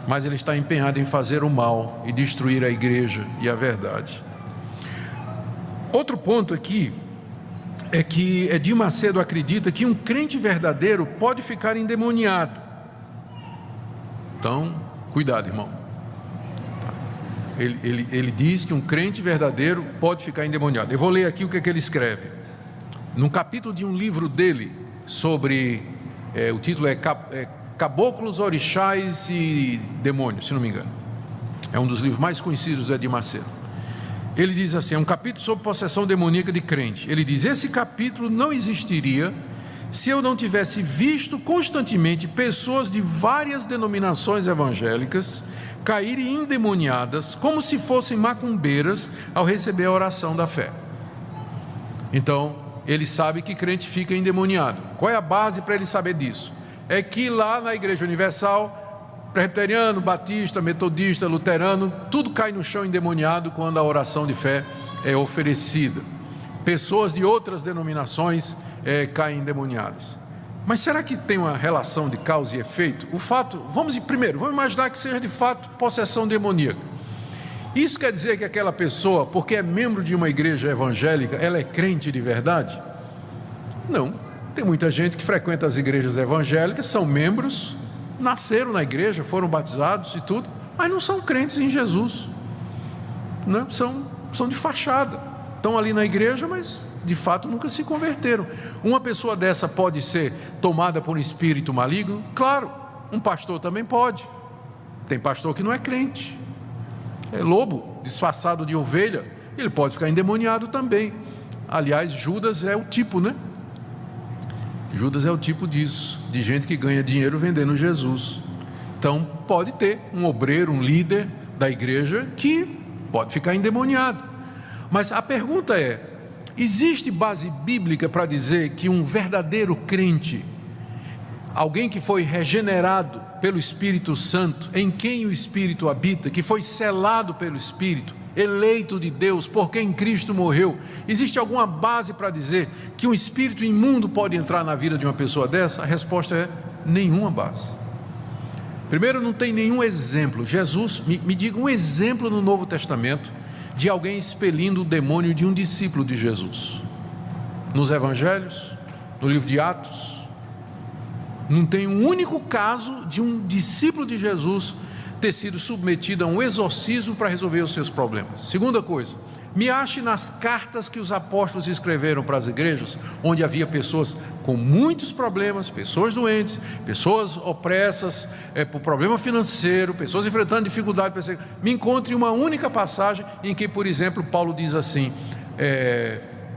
mas ele está empenhado em fazer o mal e destruir a igreja e a verdade. Outro ponto aqui é que Edir Macedo acredita que um crente verdadeiro pode ficar endemoniado. Então, cuidado, irmão. Ele diz que um crente verdadeiro pode ficar endemoniado. Eu vou ler aqui o que ele escreve. Num capítulo de um livro dele, sobre, o título é Caboclos, Orixás e Demônios, se não me engano. É um dos livros mais conhecidos do Edir Macedo. Ele diz assim, é um capítulo sobre possessão demoníaca de crente. Ele diz, esse capítulo não existiria se eu não tivesse visto constantemente pessoas de várias denominações evangélicas caírem endemoniadas, como se fossem macumbeiras, ao receber a oração da fé. Então, ele sabe que crente fica endemoniado. Qual é a base para ele saber disso? É que lá na Igreja Universal, presbiteriano, batista, metodista, luterano, tudo cai no chão endemoniado quando a oração de fé é oferecida. Pessoas de outras denominações caem endemoniadas. Mas será que tem uma relação de causa e efeito? O fato, vamos imaginar que seja de fato possessão demoníaca. Isso quer dizer que aquela pessoa, porque é membro de uma igreja evangélica, ela é crente de verdade? Não. Tem muita gente que frequenta as igrejas evangélicas, são membros, nasceram na igreja, foram batizados e tudo, mas não são crentes em Jesus. Não, são de fachada. Estão ali na igreja, mas de fato nunca se converteram. Uma pessoa dessa pode ser tomada por um espírito maligno? Claro, um pastor também pode. Tem pastor que não é crente, é lobo disfarçado de ovelha, ele pode ficar endemoniado também. Aliás, Judas é o tipo, né? Judas é o tipo disso, de gente que ganha dinheiro vendendo Jesus. Então pode ter um obreiro, um líder da igreja que pode ficar endemoniado. Mas a pergunta é, existe base bíblica para dizer que um verdadeiro crente, alguém que foi regenerado pelo Espírito Santo, em quem o Espírito habita, que foi selado pelo Espírito, eleito de Deus, por quem Cristo morreu, existe alguma base para dizer que um espírito imundo pode entrar na vida de uma pessoa dessa? A resposta é nenhuma base. Primeiro, não tem nenhum exemplo. Jesus, me diga um exemplo no Novo Testamento de alguém expelindo o demônio de um discípulo de Jesus. Nos evangelhos, no livro de Atos, não tem um único caso de um discípulo de Jesus ter sido submetido a um exorcismo para resolver os seus problemas. Segunda coisa, me ache nas cartas que os apóstolos escreveram para as igrejas, onde havia pessoas com muitos problemas, pessoas doentes, pessoas opressas por problema financeiro, pessoas enfrentando dificuldade. Me encontre uma única passagem em que, por exemplo, Paulo diz assim,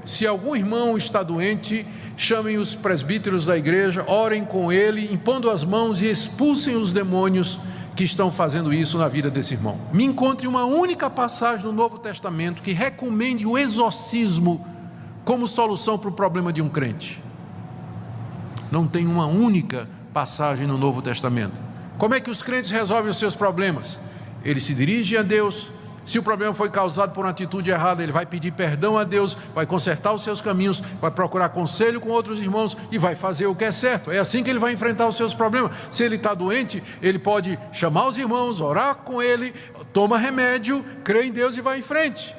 se algum irmão está doente, chamem os presbíteros da igreja, orem com ele, impondo as mãos e expulsem os demônios que estão fazendo isso na vida desse irmão. Me encontre uma única passagem no Novo Testamento que recomende o exorcismo como solução para o problema de um crente. Não tem uma única passagem no Novo Testamento. Como é que os crentes resolvem os seus problemas? Eles se dirigem a Deus. Se o problema foi causado por uma atitude errada, ele vai pedir perdão a Deus, vai consertar os seus caminhos, vai procurar conselho com outros irmãos e vai fazer o que é certo. É assim que ele vai enfrentar os seus problemas. Se ele está doente, ele pode chamar os irmãos, orar com ele, toma remédio, crê em Deus e vai em frente.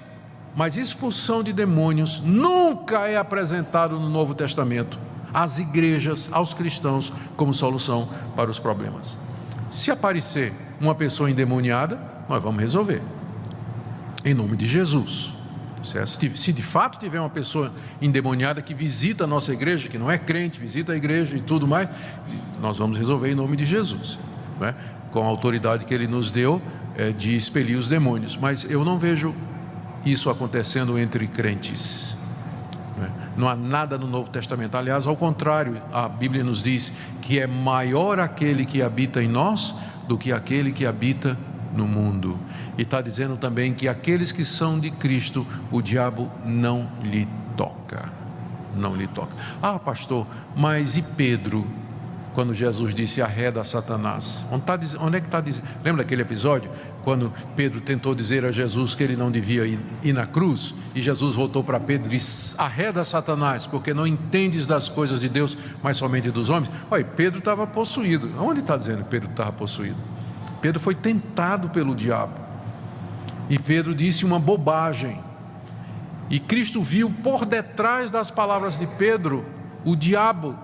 Mas expulsão de demônios nunca é apresentado no Novo Testamento às igrejas, aos cristãos, como solução para os problemas. Se aparecer uma pessoa endemoniada, nós vamos resolver. Em nome de Jesus, certo? Se de fato tiver uma pessoa endemoniada que visita a nossa igreja, que não é crente, visita a igreja e tudo mais, nós vamos resolver em nome de Jesus, né? Com a autoridade que Ele nos deu de expelir os demônios. Mas eu não vejo isso acontecendo entre crentes, né? Não há nada no Novo Testamento. Aliás, ao contrário, a Bíblia nos diz que é maior aquele que habita em nós do que aquele que habita no mundo. E está dizendo também que aqueles que são de Cristo, o diabo não lhe toca. Não lhe toca. Ah, pastor, mas e Pedro? Quando Jesus disse arreda Satanás, onde é que está dizendo? Lembra daquele episódio? Quando Pedro tentou dizer a Jesus que ele não devia ir na cruz, e Jesus voltou para Pedro e disse, arreda Satanás, porque não entendes das coisas de Deus, mas somente dos homens. Olha, Pedro estava possuído. Onde está dizendo que Pedro estava possuído? Pedro foi tentado pelo diabo, e Pedro disse uma bobagem, e Cristo viu por detrás das palavras de Pedro o diabo,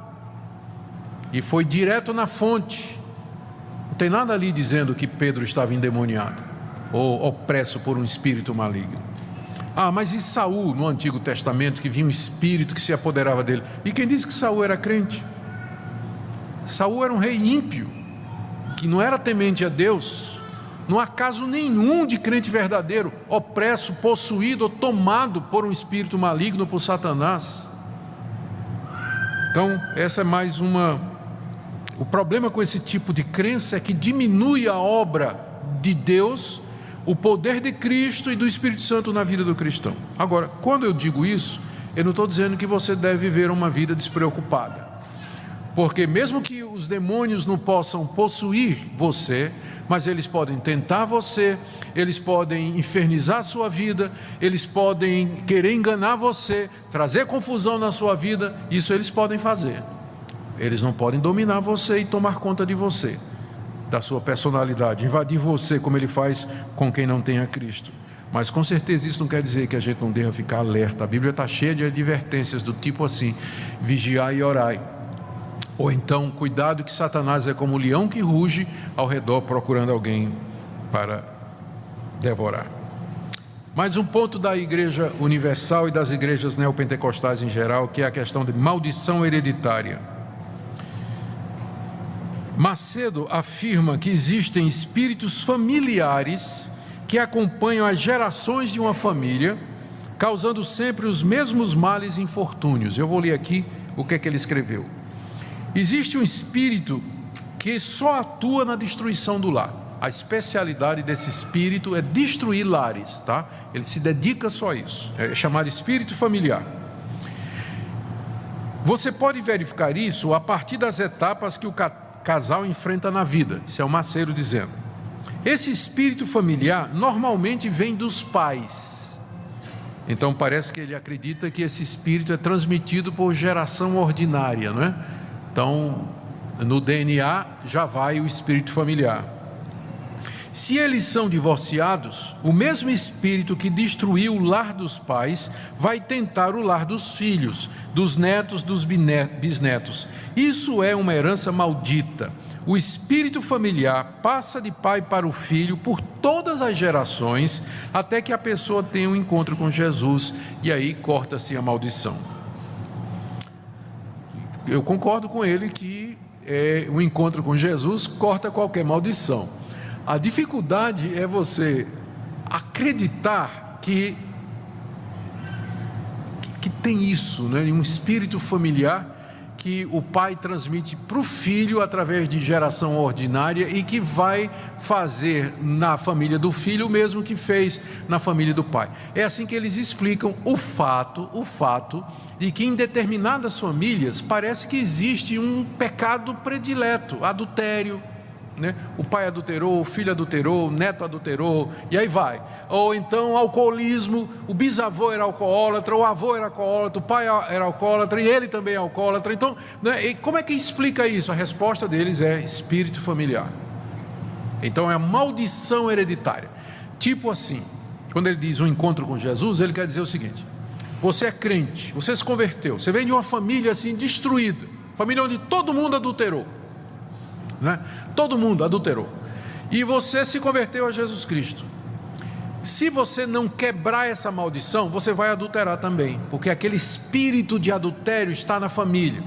e foi direto na fonte. Não tem nada ali dizendo que Pedro estava endemoniado ou opresso por um espírito maligno. Ah, mas e Saul no Antigo Testamento, que vinha um espírito que se apoderava dele? E quem disse que Saul era crente? Saul era um rei ímpio, que não era temente a Deus. Não há caso nenhum de crente verdadeiro opresso, possuído ou tomado por um espírito maligno, por Satanás. Então, essa é mais uma... O problema com esse tipo de crença é que diminui a obra de Deus, o poder de Cristo e do Espírito Santo na vida do cristão. Agora, quando eu digo isso, eu não estou dizendo que você deve viver uma vida despreocupada, porque mesmo que os demônios não possam possuir você, mas eles podem tentar você, eles podem infernizar a sua vida, eles podem querer enganar você, trazer confusão na sua vida. Isso eles podem fazer. Eles não podem dominar você e tomar conta de você, da sua personalidade, invadir você como ele faz com quem não tem a Cristo. Mas com certeza isso não quer dizer que a gente não deva ficar alerta. A Bíblia está cheia de advertências do tipo assim: vigiai e orai. Ou então, cuidado que Satanás é como um leão que ruge ao redor procurando alguém para devorar. Mais um ponto da Igreja Universal e das igrejas neopentecostais em geral, que é a questão de maldição hereditária. Macedo afirma que existem espíritos familiares que acompanham as gerações de uma família, causando sempre os mesmos males e infortúnios. Eu vou ler aqui o que é que ele escreveu. Existe um espírito que só atua na destruição do lar. A especialidade desse espírito é destruir lares, tá? Ele se dedica só a isso. É chamado espírito familiar. Você pode verificar isso a partir das etapas que o casal enfrenta na vida. Isso é o Macedo dizendo. Esse espírito familiar normalmente vem dos pais. Então parece que ele acredita que esse espírito é transmitido por geração ordinária, não é? Então no DNA já vai o espírito familiar. Se eles são divorciados, o mesmo espírito que destruiu o lar dos pais vai tentar o lar dos filhos, dos netos, dos bisnetos. Isso é uma herança maldita. O espírito familiar passa de pai para o filho por todas as gerações, até que a pessoa tenha um encontro com Jesus, e aí corta-se a maldição. Eu concordo com ele que o encontro com Jesus corta qualquer maldição. A dificuldade é você acreditar que tem isso, né? Um espírito familiar que o pai transmite para o filho através de geração ordinária e que vai fazer na família do filho o mesmo que fez na família do pai. É assim que eles explicam o fato de que em determinadas famílias parece que existe um pecado predileto, adultério, né? O pai adulterou, o filho adulterou, o neto adulterou, e aí vai. Ou então alcoolismo, o bisavô era alcoólatra, o avô era alcoólatra, o pai era alcoólatra e ele também é alcoólatra. Então, né, e como é que explica isso? A resposta deles é espírito familiar. Então é maldição hereditária. Tipo assim, quando ele diz um encontro com Jesus, ele quer dizer o seguinte: você é crente, você se converteu, você vem de uma família assim destruída, família onde todo mundo adulterou, né? Todo mundo adulterou, e você se converteu a Jesus Cristo. Se você não quebrar essa maldição, você vai adulterar também, porque aquele espírito de adultério está na família.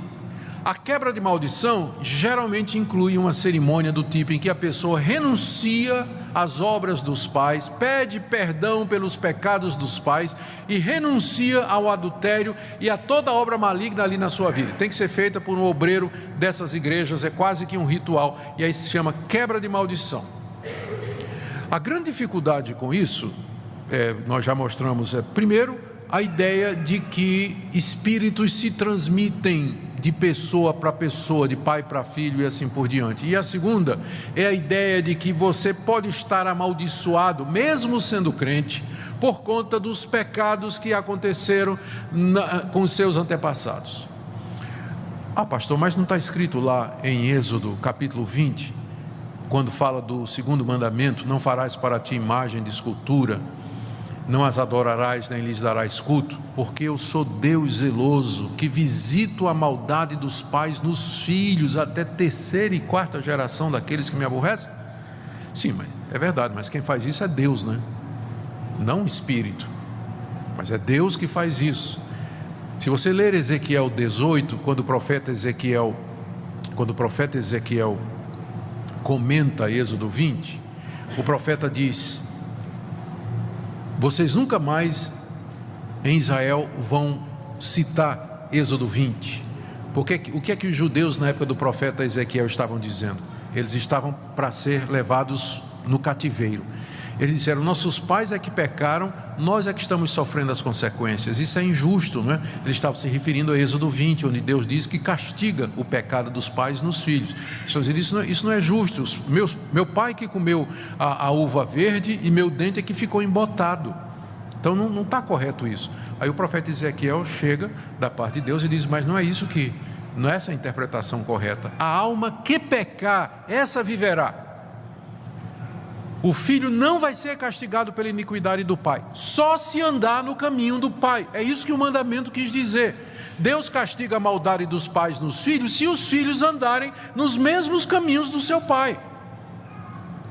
A quebra de maldição geralmente inclui uma cerimônia do tipo em que a pessoa renuncia às obras dos pais, pede perdão pelos pecados dos pais e renuncia ao adultério e a toda obra maligna ali na sua vida. Tem que ser feita por um obreiro dessas igrejas, é quase que um ritual, e aí se chama quebra de maldição. A grande dificuldade com isso, nós já mostramos, primeiro, a ideia de que espíritos se transmitem de pessoa para pessoa, de pai para filho e assim por diante. E a segunda é a ideia de que você pode estar amaldiçoado, mesmo sendo crente, por conta dos pecados que aconteceram com os seus antepassados. Pastor, mas não está escrito lá em Êxodo capítulo 20, quando fala do segundo mandamento: não farás para ti imagem de escultura, não as adorarás nem lhes darás culto, porque eu sou Deus zeloso, que visito a maldade dos pais nos filhos, até terceira e quarta geração daqueles que me aborrecem? Sim, mas é verdade, mas quem faz isso é Deus, né? Não o Espírito, mas é Deus que faz isso. Se você ler Ezequiel 18, quando o profeta Ezequiel comenta Êxodo 20, o profeta diz: vocês nunca mais em Israel vão citar Êxodo 20. Porque o que é que os judeus na época do profeta Ezequiel estavam dizendo? Eles estavam para ser levados no cativeiro. Eles disseram: nossos pais é que pecaram, nós é que estamos sofrendo as consequências. Isso é injusto, não é? Eles estavam se referindo a Êxodo 20, onde Deus diz que castiga o pecado dos pais nos filhos. Estão dizendo: isso não é justo. Meu pai que comeu a uva verde e meu dente é que ficou embotado. Então não está correto isso. Aí o profeta Ezequiel chega da parte de Deus e diz: mas não é isso não é essa a interpretação correta. A alma que pecar, essa viverá. O filho não vai ser castigado pela iniquidade do pai, só se andar no caminho do pai. É isso que o mandamento quis dizer. Deus castiga a maldade dos pais nos filhos, se os filhos andarem nos mesmos caminhos do seu pai.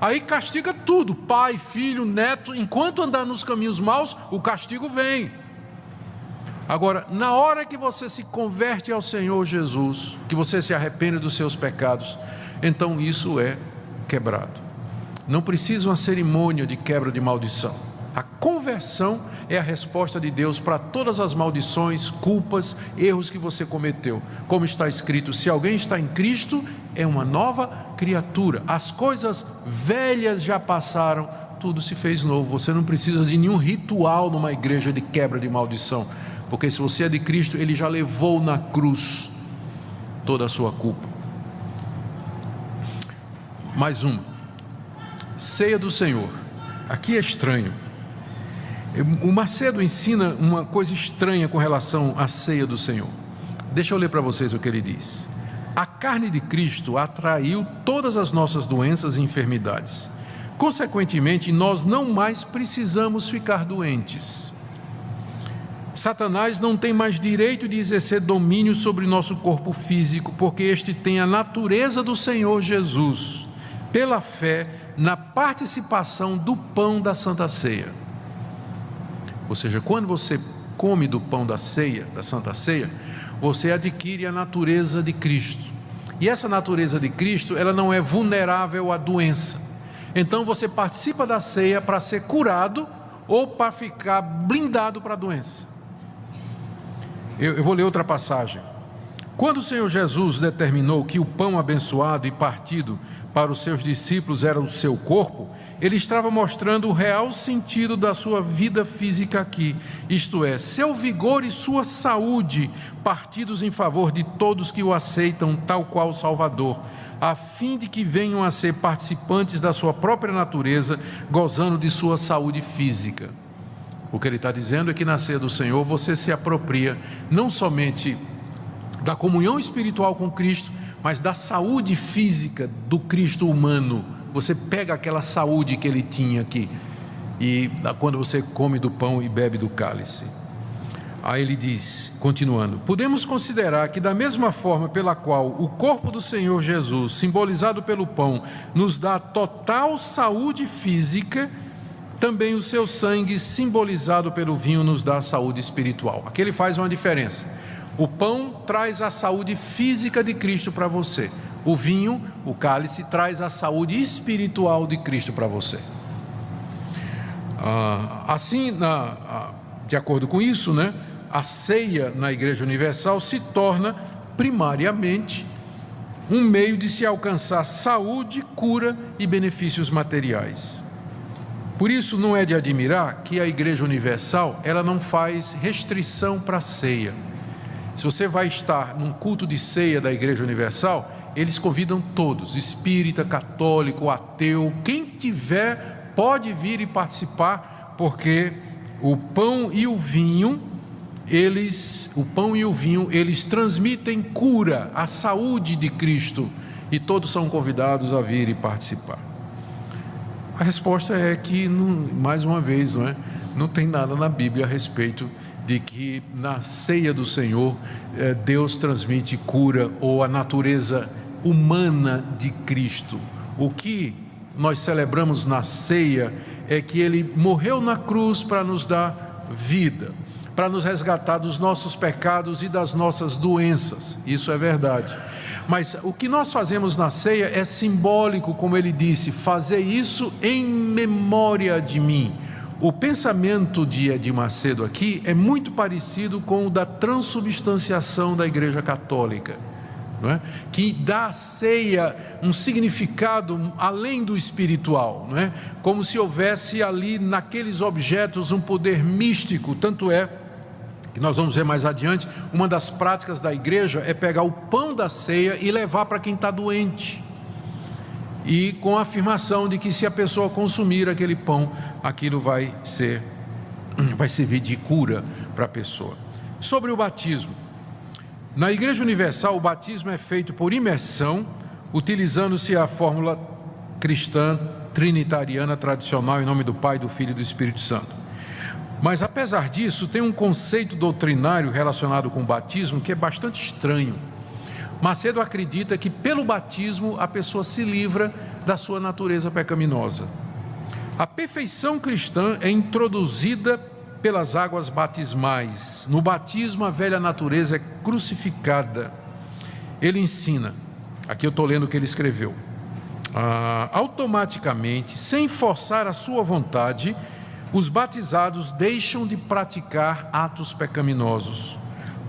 Aí castiga tudo, pai, filho, neto. Enquanto andar nos caminhos maus, o castigo vem. Agora, na hora que você se converte ao Senhor Jesus, que você se arrepende dos seus pecados, então isso é quebrado. Não precisa uma cerimônia de quebra de maldição. A conversão é a resposta de Deus para todas as maldições, culpas, erros que você cometeu. Como está escrito: se alguém está em Cristo, é uma nova criatura. As coisas velhas já passaram, tudo se fez novo. Você não precisa de nenhum ritual numa igreja de quebra de maldição, porque se você é de Cristo, Ele já levou na cruz toda a sua culpa. Mais uma. Ceia do Senhor. Aqui é estranho. O Macedo ensina uma coisa estranha com relação à ceia do Senhor. Deixa eu ler para vocês o que ele diz. A carne de Cristo atraiu todas as nossas doenças e enfermidades. Consequentemente, nós não mais precisamos ficar doentes. Satanás não tem mais direito de exercer domínio sobre nosso corpo físico, porque este tem a natureza do Senhor Jesus, pela fé na participação do pão da Santa Ceia. Ou seja, quando você come do pão da ceia, da Santa Ceia, você adquire a natureza de Cristo. E essa natureza de Cristo, ela não é vulnerável à doença. Então você participa da ceia para ser curado ou para ficar blindado para a doença. Eu vou ler outra passagem. Quando o Senhor Jesus determinou que o pão abençoado e partido para os seus discípulos era o seu corpo, Ele estava mostrando o real sentido da sua vida física aqui, isto é, seu vigor e sua saúde, partidos em favor de todos que o aceitam tal qual Salvador, a fim de que venham a ser participantes da sua própria natureza, gozando de sua saúde física. O que ele está dizendo é que na ceia do Senhor você se apropria não somente da comunhão espiritual com Cristo, mas da saúde física do Cristo humano. Você pega aquela saúde que ele tinha aqui, e quando você come do pão e bebe do cálice. Aí ele diz, continuando: podemos considerar que da mesma forma pela qual o corpo do Senhor Jesus, simbolizado pelo pão, nos dá total saúde física, também o seu sangue, simbolizado pelo vinho, nos dá saúde espiritual. Aqui ele faz uma diferença. O pão traz a saúde física de Cristo para você. O vinho, o cálice, traz a saúde espiritual de Cristo para você. Assim, de acordo com isso, né, a ceia na Igreja Universal se torna primariamente um meio de se alcançar saúde, cura e benefícios materiais. Por isso, não é de admirar que a Igreja Universal ela não faz restrição para a ceia. Se você vai estar num culto de ceia da Igreja Universal, eles convidam todos, espírita, católico, ateu, quem tiver pode vir e participar, porque o pão e o vinho, eles transmitem cura, a saúde de Cristo, e todos são convidados a vir e participar. A resposta é que, mais uma vez, não tem nada na Bíblia a respeito de que na ceia do Senhor Deus transmite cura ou a natureza humana de Cristo. O que nós celebramos na ceia é que Ele morreu na cruz para nos dar vida, para nos resgatar dos nossos pecados e das nossas doenças. Isso é verdade. Mas o que nós fazemos na ceia é simbólico, como ele disse, fazer isso em memória de mim. O pensamento de Edir Macedo aqui é muito parecido com o da transubstanciação da Igreja Católica, não é? Que dá à ceia um significado além do espiritual, não é? Como se houvesse ali naqueles objetos um poder místico. Tanto é que nós vamos ver mais adiante, uma das práticas da igreja é pegar o pão da ceia e levar para quem está doente, e com a afirmação de que se a pessoa consumir aquele pão, aquilo vai servir de cura para a pessoa. Sobre o batismo, na Igreja Universal o batismo é feito por imersão, utilizando-se a fórmula cristã trinitariana tradicional em nome do Pai, do Filho e do Espírito Santo. Mas apesar disso, tem um conceito doutrinário relacionado com o batismo que é bastante estranho. Macedo acredita que pelo batismo a pessoa se livra da sua natureza pecaminosa. A perfeição cristã é introduzida pelas águas batismais. No batismo a velha natureza é crucificada. Ele ensina, aqui eu estou lendo o que ele escreveu, automaticamente, sem forçar a sua vontade, os batizados deixam de praticar atos pecaminosos.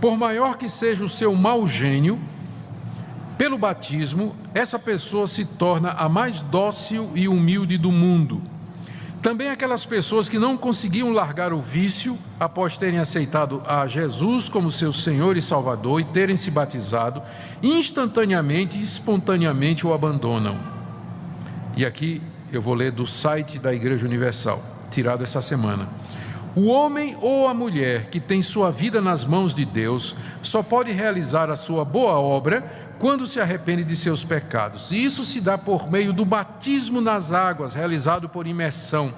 Por maior que seja o seu mau gênio, pelo batismo, essa pessoa se torna a mais dócil e humilde do mundo. Também aquelas pessoas que não conseguiam largar o vício após terem aceitado a Jesus como seu Senhor e Salvador e terem se batizado, instantaneamente e espontaneamente o abandonam. E aqui eu vou ler do site da Igreja Universal, tirado essa semana. O homem ou a mulher que tem sua vida nas mãos de Deus só pode realizar a sua boa obra quando se arrepende de seus pecados. E isso se dá por meio do batismo nas águas, realizado por imersão.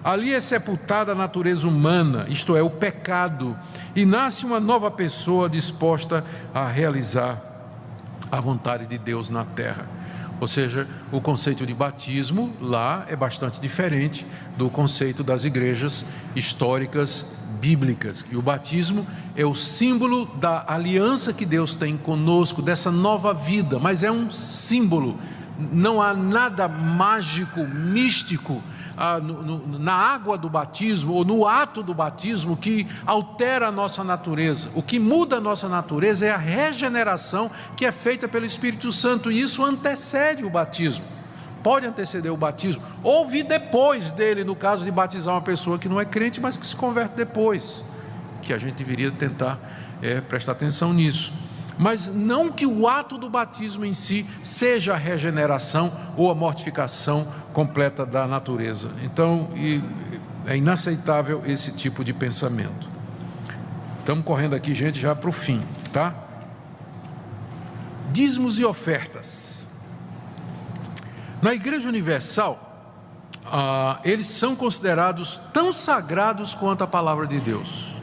Ali é sepultada a natureza humana, isto é, o pecado, e nasce uma nova pessoa disposta a realizar a vontade de Deus na terra. Ou seja, o conceito de batismo lá é bastante diferente do conceito das igrejas históricas bíblicas. E o batismo é o símbolo da aliança que Deus tem conosco, dessa nova vida, mas é um símbolo. Não há nada mágico, místico na água do batismo ou no ato do batismo que altera a nossa natureza. O que muda a nossa natureza é a regeneração que é feita pelo Espírito Santo, e isso antecede o batismo. Pode anteceder o batismo, ou vir depois dele, no caso de batizar uma pessoa que não é crente, mas que se converte depois, que a gente deveria tentar prestar atenção nisso. Mas não que o ato do batismo em si seja a regeneração ou a mortificação completa da natureza. Então, é inaceitável esse tipo de pensamento. Estamos correndo aqui, gente, já para o fim, tá? Dízimos e ofertas. Na Igreja Universal, eles são considerados tão sagrados quanto a palavra de Deus.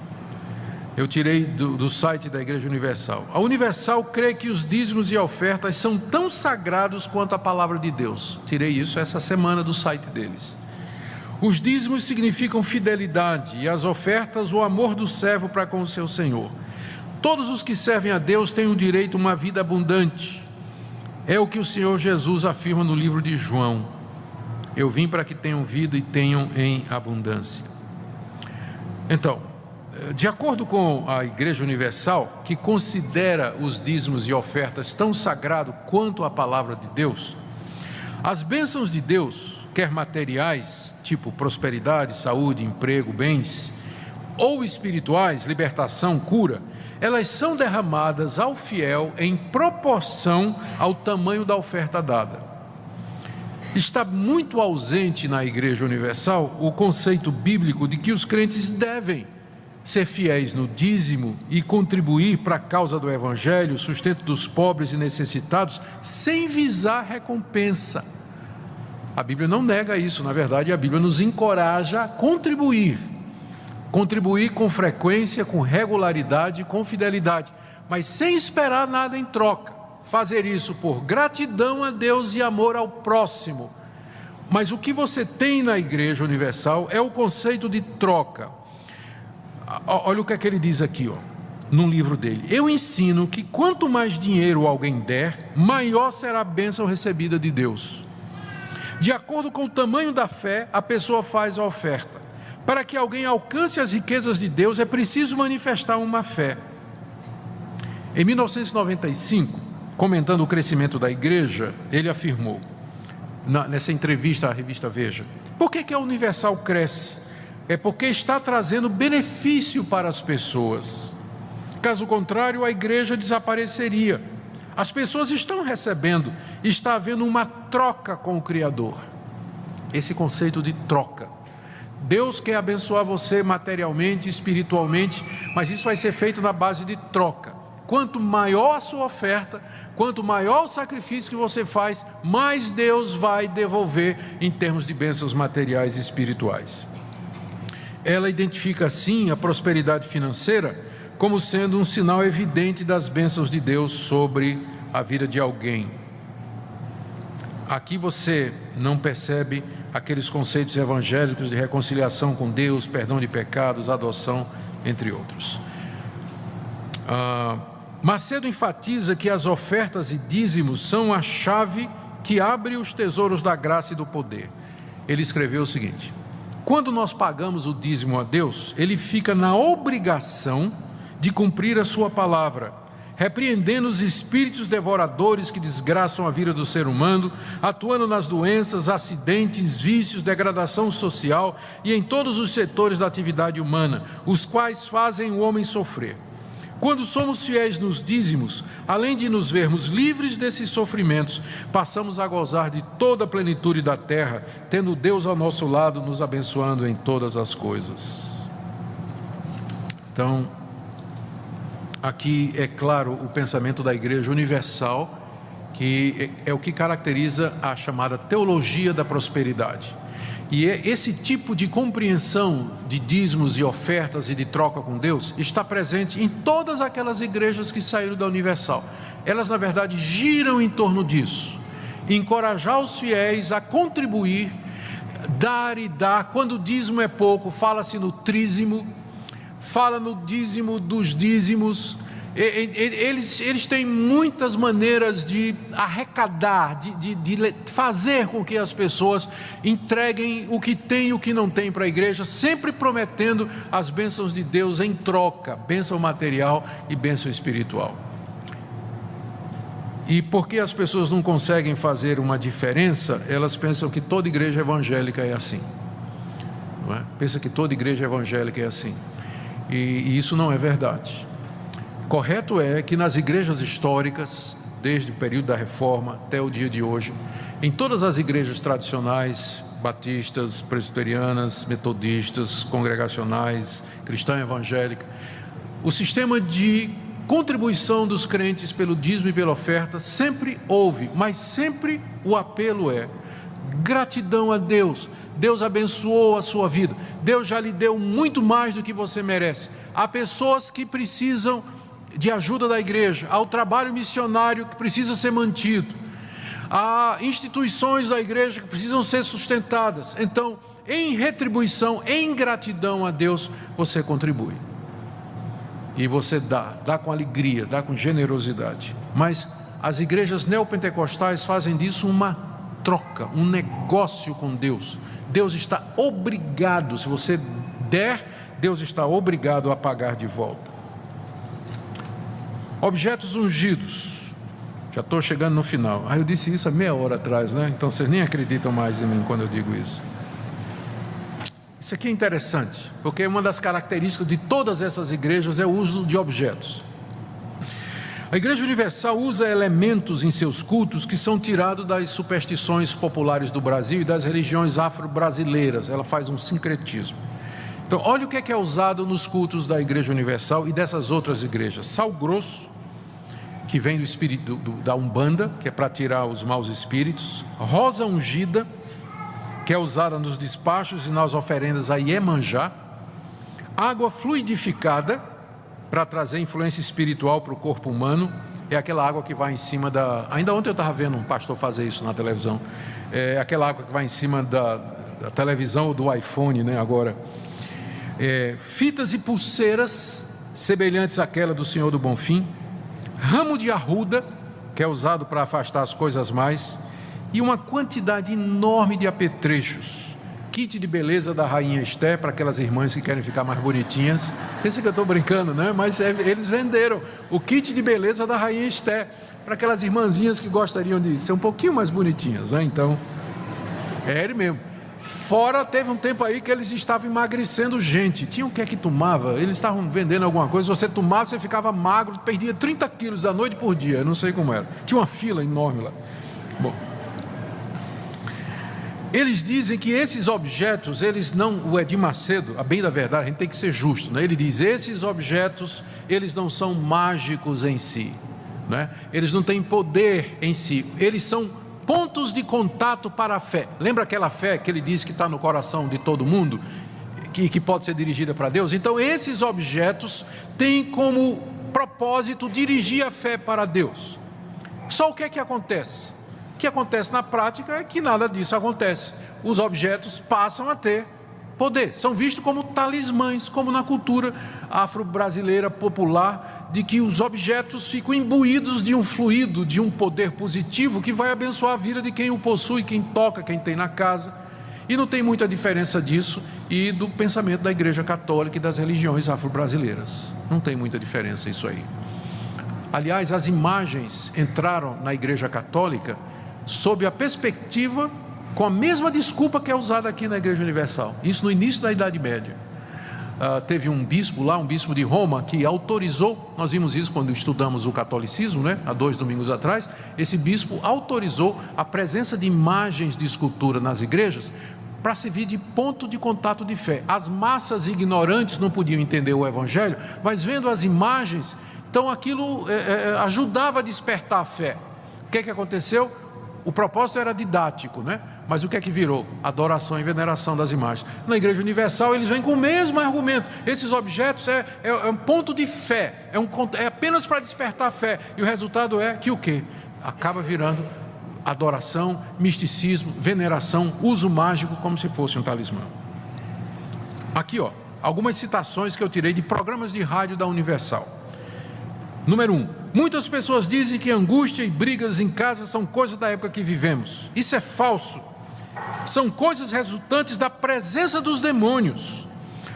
Eu tirei do site da Igreja Universal. A Universal crê que os dízimos e ofertas são tão sagrados quanto a palavra de Deus. Tirei isso essa semana do site deles. Os dízimos significam fidelidade e as ofertas o amor do servo para com o seu Senhor. todos os que servem a Deus têm o direito a uma vida abundante. É o que o Senhor Jesus afirma no livro de João: eu vim para que tenham vida e tenham em abundância. Então, de acordo com a Igreja Universal, que considera os dízimos e ofertas tão sagrado quanto a palavra de Deus, as bênçãos de Deus, quer materiais, tipo prosperidade, saúde, emprego, bens, ou espirituais, libertação, cura, elas são derramadas ao fiel em proporção ao tamanho da oferta dada. Está muito ausente na Igreja Universal o conceito bíblico de que os crentes devem ser fiéis no dízimo e contribuir para a causa do Evangelho, sustento dos pobres e necessitados, sem visar recompensa. A Bíblia não nega isso, na verdade a Bíblia nos encoraja a contribuir com frequência, com regularidade, com fidelidade, mas sem esperar nada em troca. Fazer isso por gratidão a Deus e amor ao próximo. Mas o que você tem na Igreja Universal é o conceito de troca. Olha o que é que ele diz aqui, num livro dele: eu ensino que quanto mais dinheiro alguém der, maior será a bênção recebida de Deus. De acordo com o tamanho da fé, a pessoa faz a oferta. Para que alguém alcance as riquezas de Deus, é preciso manifestar uma fé. Em 1995, comentando o crescimento da igreja, ele afirmou, nessa entrevista à revista Veja: por que a Universal cresce? É porque está trazendo benefício para as pessoas. Caso contrário, a igreja desapareceria. As pessoas estão recebendo, está havendo uma troca com o Criador. Esse conceito de troca. Deus quer abençoar você materialmente, espiritualmente, mas isso vai ser feito na base de troca. Quanto maior a sua oferta, quanto maior o sacrifício que você faz, mais Deus vai devolver em termos de bênçãos materiais e espirituais. Ela identifica assim a prosperidade financeira como sendo um sinal evidente das bênçãos de Deus sobre a vida de alguém. Aqui você não percebe aqueles conceitos evangélicos de reconciliação com Deus, perdão de pecados, adoção, entre outros. Macedo enfatiza que as ofertas e dízimos são a chave que abre os tesouros da graça e do poder. Ele escreveu o seguinte: quando nós pagamos o dízimo a Deus, Ele fica na obrigação de cumprir a sua palavra, repreendendo os espíritos devoradores que desgraçam a vida do ser humano, atuando nas doenças, acidentes, vícios, degradação social e em todos os setores da atividade humana, os quais fazem o homem sofrer. Quando somos fiéis nos dízimos, além de nos vermos livres desses sofrimentos, passamos a gozar de toda a plenitude da terra, tendo Deus ao nosso lado, nos abençoando em todas as coisas. Então, aqui é claro o pensamento da Igreja Universal, que é o que caracteriza a chamada teologia da prosperidade. E esse tipo de compreensão de dízimos e ofertas e de troca com Deus está presente em todas aquelas igrejas que saíram da Universal. Elas, na verdade, giram em torno disso. Encorajar os fiéis a contribuir, dar e dar. Quando o dízimo é pouco, fala-se no trízimo, fala no dízimo dos dízimos. Eles têm muitas maneiras de arrecadar, de fazer com que as pessoas entreguem o que tem e o que não tem para a igreja, sempre prometendo as bênçãos de Deus em troca, bênção material e bênção espiritual. E porque as pessoas não conseguem fazer uma diferença, elas pensam que toda igreja evangélica é assim, não é? Pensa que toda igreja evangélica é assim, e isso não é verdade. Correto é que nas igrejas históricas, desde o período da Reforma até o dia de hoje, em todas as igrejas tradicionais, batistas, presbiterianas, metodistas, congregacionais, cristã evangélica, o sistema de contribuição dos crentes pelo dízimo e pela oferta sempre houve, mas sempre o apelo é: gratidão a Deus, Deus abençoou a sua vida, Deus já lhe deu muito mais do que você merece. Há pessoas que precisam de ajuda da igreja, ao trabalho missionário que precisa ser mantido, há instituições da igreja que precisam ser sustentadas. Então, em retribuição, em gratidão a Deus, você contribui. E você dá com alegria, dá com generosidade. Mas as igrejas neopentecostais fazem disso uma troca, um negócio com Deus. Deus está obrigado, se você der, Deus está obrigado a pagar de volta. Objetos ungidos. Já estou chegando no final. Eu disse isso há meia hora atrás, né? Então vocês nem acreditam mais em mim quando eu digo isso. Isso aqui é interessante, porque uma das características de todas essas igrejas é o uso de objetos. A Igreja Universal usa elementos em seus cultos que são tirados das superstições populares do Brasil e das religiões afro-brasileiras. Ela faz um sincretismo. Então, olha o que é usado nos cultos da Igreja Universal e dessas outras igrejas. Sal grosso, que vem do espírito da Umbanda, que é para tirar os maus espíritos. Rosa ungida, que é usada nos despachos e nas oferendas a Iemanjá. Água fluidificada, para trazer influência espiritual para o corpo humano. É aquela água que vai em cima da... Ainda ontem eu estava vendo um pastor fazer isso na televisão. É aquela água que vai em cima da televisão ou do iPhone, né, agora. Fitas e pulseiras semelhantes àquela do Senhor do Bonfim. Ramo de arruda, que é usado para afastar as coisas mais. E uma quantidade enorme de apetrechos. Kit de beleza da Rainha Esté, para aquelas irmãs que querem ficar mais bonitinhas. Pensa que eu estou brincando, né? Mas eles venderam o kit de beleza da Rainha Esté, para aquelas irmãzinhas que gostariam de ser um pouquinho mais bonitinhas, né? Então, ele mesmo. Fora, teve um tempo aí que eles estavam emagrecendo gente. Tinha o que é que tomava? Eles estavam vendendo alguma coisa, você tomava, você ficava magro, perdia 30 quilos da noite por dia, eu não sei como era. Tinha uma fila enorme lá. Bom, eles dizem que esses objetos, eles não... O Edir Macedo, a bem da verdade, a gente tem que ser justo, né? Ele diz, esses objetos, eles não são mágicos em si, né? Eles não têm poder em si, eles são pontos de contato para a fé. Lembra aquela fé que ele diz que está no coração de todo mundo, que pode ser dirigida para Deus? Então esses objetos têm como propósito dirigir a fé para Deus. Só o que é que acontece? O que acontece na prática é que nada disso acontece. Os objetos passam a ter poder, são vistos como talismãs, como na cultura afro-brasileira popular, de que os objetos ficam imbuídos de um fluido, de um poder positivo que vai abençoar a vida de quem o possui, quem toca, quem tem na casa. E não tem muita diferença disso e do pensamento da Igreja Católica e das religiões afro-brasileiras. Não tem muita diferença isso aí. Aliás, as imagens entraram na Igreja Católica sob a perspectiva, com a mesma desculpa que é usada aqui na Igreja Universal. Isso no início da Idade Média. Teve um bispo lá, um bispo de Roma, que autorizou, nós vimos isso quando estudamos o catolicismo, né, há 2 domingos atrás. Esse bispo autorizou a presença de imagens de escultura nas igrejas para servir de ponto de contato de fé. As massas ignorantes não podiam entender o Evangelho, mas vendo as imagens, então aquilo ajudava a despertar a fé. O que é que aconteceu? O propósito era didático, né? Mas o que é que virou? Adoração e veneração das imagens. Na Igreja Universal eles vêm com o mesmo argumento. Esses objetos é um ponto de fé, é apenas para despertar a fé. E o resultado é que o quê? Acaba virando adoração, misticismo, veneração, uso mágico como se fosse um talismã. Aqui, ó, algumas citações que eu tirei de programas de rádio da Universal. Número 1. Muitas pessoas dizem que angústia e brigas em casa são coisas da época que vivemos. Isso é falso. São coisas resultantes da presença dos demônios.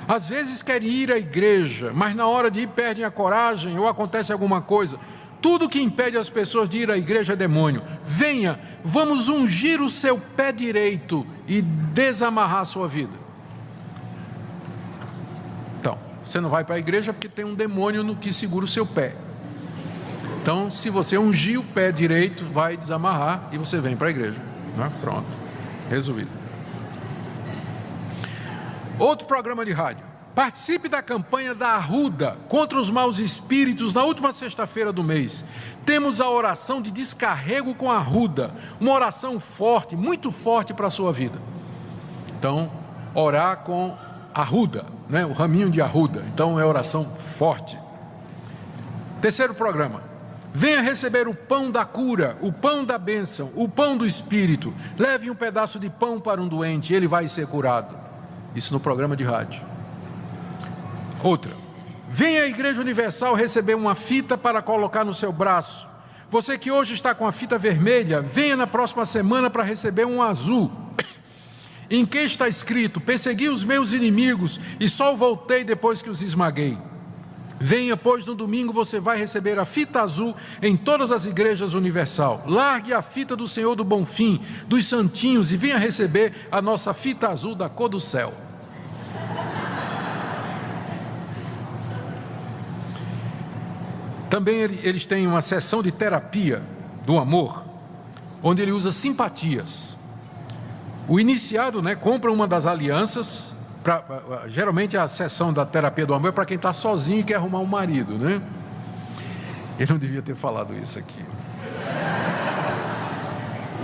Às vezes querem ir à igreja, mas na hora de ir perdem a coragem ou acontece alguma coisa. Tudo que impede as pessoas de ir à igreja é demônio. Venha, vamos ungir o seu pé direito e desamarrar a sua vida. Então, você não vai para a igreja porque tem um demônio no que segura o seu pé. Então, se você ungir o pé direito, vai desamarrar e você vem para a igreja, né? Pronto, resolvido. Outro programa de rádio. Participe da campanha da Arruda contra os maus espíritos na última sexta-feira do mês. Temos a oração de descarrego com a Arruda, uma oração forte, muito forte para a sua vida. Então, orar com Arruda, né? O raminho de Arruda. Então, é oração forte. Terceiro programa. Venha receber o pão da cura, o pão da bênção, o pão do Espírito. Leve um pedaço de pão para um doente, ele vai ser curado. Isso no programa de rádio. Outra. Venha à Igreja Universal receber uma fita para colocar no seu braço. Você que hoje está com a fita vermelha, venha na próxima semana para receber um azul, em que está escrito: persegui os meus inimigos e só voltei depois que os esmaguei. Venha, pois no domingo você vai receber a fita azul em todas as igrejas universal. Largue a fita do Senhor do Bonfim, dos santinhos, e venha receber a nossa fita azul da cor do céu. Também eles têm uma sessão de terapia do amor, onde ele usa simpatias. O iniciado, compra uma das alianças. Geralmente a sessão da terapia do amor é para quem está sozinho e quer arrumar um marido, Eu não devia ter falado isso aqui.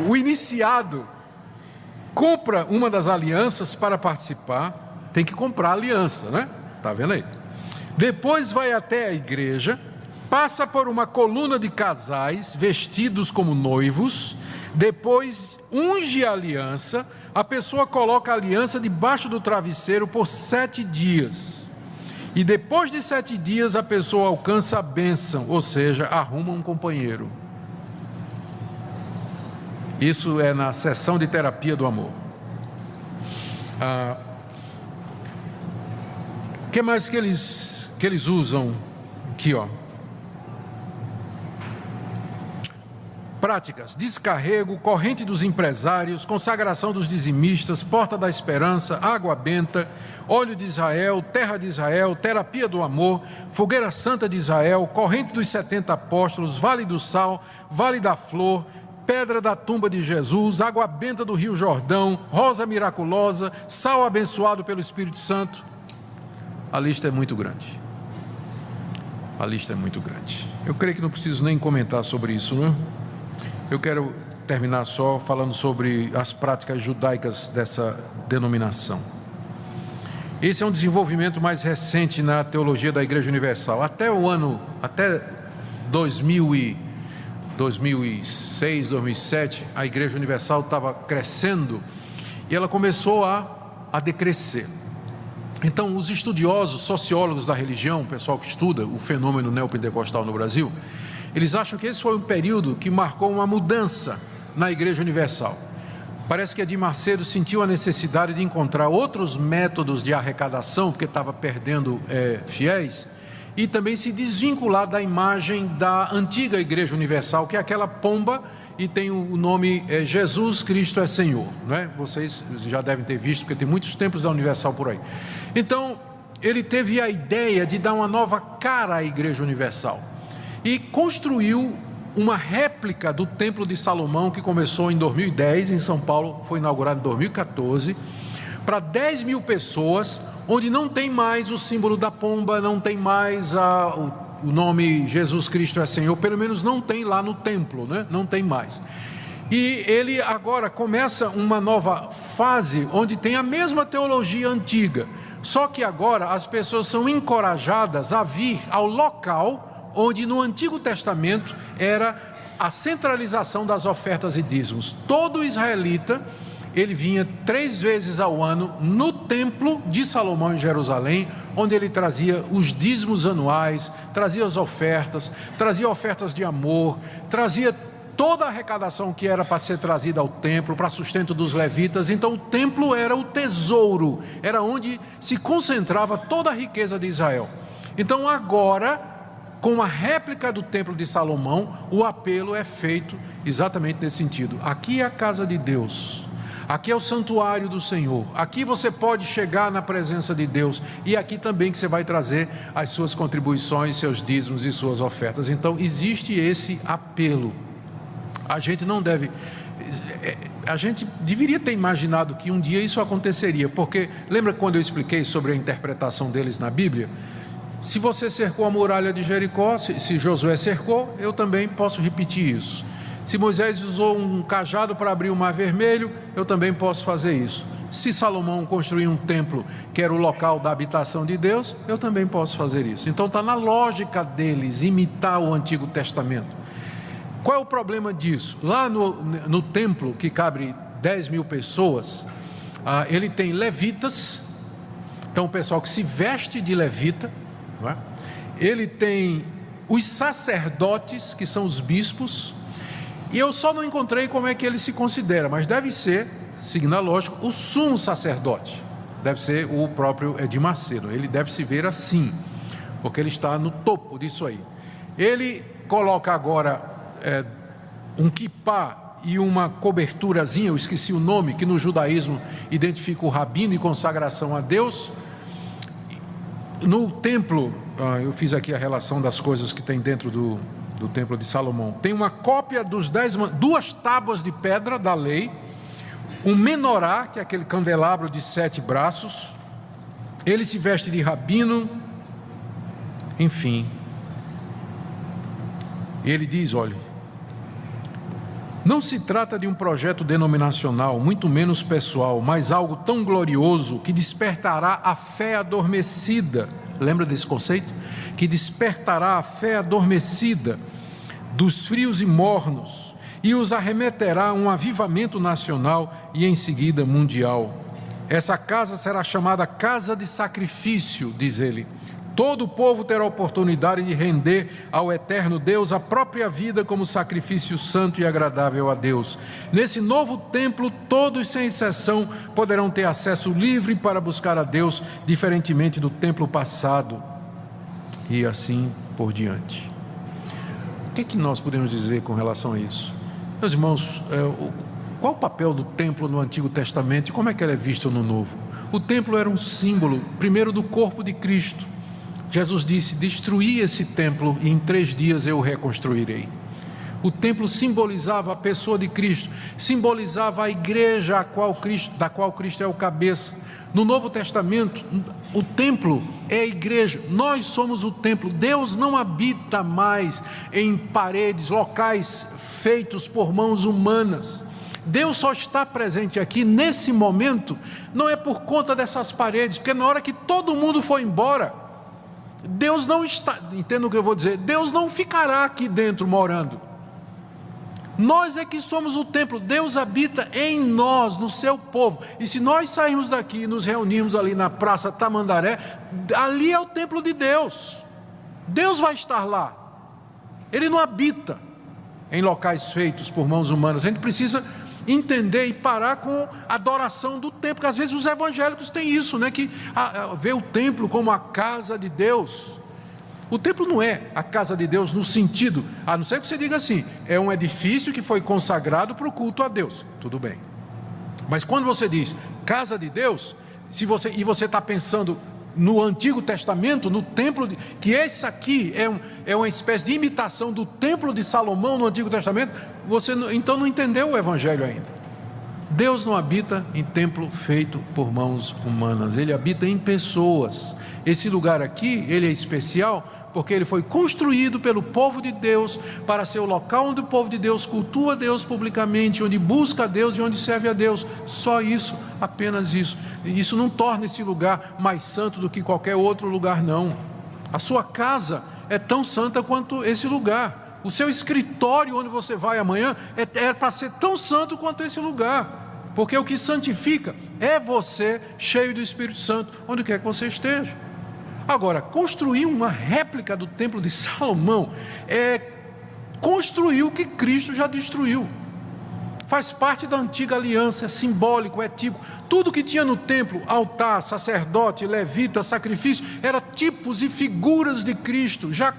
O iniciado compra uma das alianças para participar, tem que comprar a aliança, Está vendo aí? Depois vai até a igreja, passa por uma coluna de casais vestidos como noivos, depois unge a aliança. A pessoa coloca a aliança debaixo do travesseiro por 7 dias. E depois de 7 dias a pessoa alcança a bênção, ou seja, arruma um companheiro. Isso é na sessão de terapia do amor. O que mais que eles usam aqui, Práticas: descarrego, corrente dos empresários, consagração dos dizimistas, porta da esperança, água benta, óleo de Israel, terra de Israel, terapia do amor, fogueira santa de Israel, corrente dos 70 apóstolos, vale do sal, vale da flor, pedra da tumba de Jesus, água benta do rio Jordão, rosa miraculosa, sal abençoado pelo Espírito Santo. A lista é muito grande. A lista é muito grande. Eu creio que não preciso nem comentar sobre isso, Eu quero terminar só falando sobre as práticas judaicas dessa denominação. Esse é um desenvolvimento mais recente na teologia da Igreja Universal. Até 2006, 2007, a Igreja Universal estava crescendo e ela começou a decrescer. Então, os estudiosos, sociólogos da religião, o pessoal que estuda o fenômeno neopentecostal no Brasil, eles acham que esse foi um período que marcou uma mudança na Igreja Universal. Parece que Edir Macedo sentiu a necessidade de encontrar outros métodos de arrecadação, porque estava perdendo fiéis, e também se desvincular da imagem da antiga Igreja Universal, que é aquela pomba e tem o nome Jesus Cristo é Senhor. Vocês já devem ter visto, porque tem muitos templos da Universal por aí. Então, ele teve a ideia de dar uma nova cara à Igreja Universal e construiu uma réplica do Templo de Salomão, que começou em 2010 em São Paulo, foi inaugurado em 2014, para 10 mil pessoas, onde não tem mais o símbolo da pomba, não tem mais o nome Jesus Cristo é Senhor, pelo menos não tem lá no templo, não tem mais. E ele agora começa uma nova fase, onde tem a mesma teologia antiga, só que agora as pessoas são encorajadas a vir ao local onde no Antigo Testamento era a centralização das ofertas e dízimos. Todo israelita, ele vinha 3 vezes ao ano no templo de Salomão em Jerusalém, onde ele trazia os dízimos anuais, trazia as ofertas, trazia ofertas de amor, trazia toda a arrecadação que era para ser trazida ao templo, para sustento dos levitas. Então o templo era o tesouro, era onde se concentrava toda a riqueza de Israel. Então agora, com a réplica do Templo de Salomão, o apelo é feito exatamente nesse sentido. Aqui é a casa de Deus, aqui é o santuário do Senhor, aqui você pode chegar na presença de Deus, e aqui também que você vai trazer as suas contribuições, seus dízimos e suas ofertas. Então existe esse apelo. A gente não deve... A gente deveria ter imaginado que um dia isso aconteceria, porque lembra quando eu expliquei sobre a interpretação deles na Bíblia? Se você cercou a muralha de Jericó, se Josué cercou, eu também posso repetir isso. Se Moisés usou um cajado para abrir o Mar Vermelho, eu também posso fazer isso. Se Salomão construiu um templo que era o local da habitação de Deus, eu também posso fazer isso. Então está na lógica deles imitar o Antigo Testamento. Qual é o problema disso? Lá no templo, que cabe 10 mil pessoas, ele tem levitas. Então o pessoal que se veste de levita, ele tem os sacerdotes, que são os bispos, e eu só não encontrei como é que ele se considera, mas deve ser, seguindo a lógica, o sumo sacerdote. Deve ser o próprio Edir Macedo, ele deve se ver assim, porque ele está no topo disso aí. Ele coloca agora um quipá e uma coberturazinha, eu esqueci o nome, que no judaísmo identifica o rabino e consagração a Deus. No templo, eu fiz aqui a relação das coisas que tem dentro do templo de Salomão. Tem uma cópia dos 10, 2 tábuas de pedra da lei, um menorá, que é aquele candelabro de 7 braços, ele se veste de rabino, enfim. Ele diz, olha, não se trata de um projeto denominacional, muito menos pessoal, mas algo tão glorioso que despertará a fé adormecida. Lembra desse conceito? Que despertará a fé adormecida dos frios e mornos e os arremeterá a um avivamento nacional e em seguida mundial. Essa casa será chamada casa de sacrifício, diz ele. Todo o povo terá a oportunidade de render ao eterno Deus a própria vida como sacrifício santo e agradável a Deus. Nesse novo templo, todos sem exceção poderão ter acesso livre para buscar a Deus, diferentemente do templo passado, e assim por diante. O que é que nós podemos dizer com relação a isso? Meus irmãos, qual o papel do templo no Antigo Testamento e como é que ele é visto no Novo? O templo era um símbolo, primeiro, do corpo de Cristo. Jesus disse, destruí esse templo e em 3 dias eu o reconstruirei. O templo simbolizava a pessoa de Cristo, simbolizava a igreja da qual Cristo é o cabeça. No Novo Testamento, o templo é a igreja, nós somos o templo. Deus não habita mais em paredes, locais feitos por mãos humanas. Deus só está presente aqui nesse momento, não é por conta dessas paredes, porque na hora que todo mundo for embora, Deus não está, entenda o que eu vou dizer, Deus não ficará aqui dentro morando. Nós é que somos o templo, Deus habita em nós, no seu povo. E se nós sairmos daqui e nos reunirmos ali na Praça Tamandaré, ali é o templo de Deus. Deus vai estar lá. Ele não habita em locais feitos por mãos humanas. A gente precisa entender e parar com a adoração do templo, porque às vezes os evangélicos têm isso, né? Que vê o templo como a casa de Deus. O templo não é a casa de Deus no sentido, a não ser que você diga assim, é um edifício que foi consagrado para o culto a Deus, tudo bem. Mas quando você diz casa de Deus, e você está pensando no Antigo Testamento, no templo, que esse aqui é uma espécie de imitação do templo de Salomão no Antigo Testamento, você então não entendeu o Evangelho ainda. Deus não habita em templo feito por mãos humanas, Ele habita em pessoas. Esse lugar aqui, ele é especial porque ele foi construído pelo povo de Deus para ser o local onde o povo de Deus cultua a Deus publicamente, onde busca a Deus e onde serve a Deus. Só isso, apenas isso. Isso não torna esse lugar mais santo do que qualquer outro lugar, não. A sua casa é tão santa quanto esse lugar. O seu escritório onde você vai amanhã é para ser tão santo quanto esse lugar, porque o que santifica é você cheio do Espírito Santo, onde quer que você esteja. Agora, construir uma réplica do templo de Salomão é construir o que Cristo já destruiu. Faz parte da antiga aliança, é simbólico, é tipo. Tudo que tinha no templo, altar, sacerdote, levita, sacrifício, era tipos e figuras de Cristo, já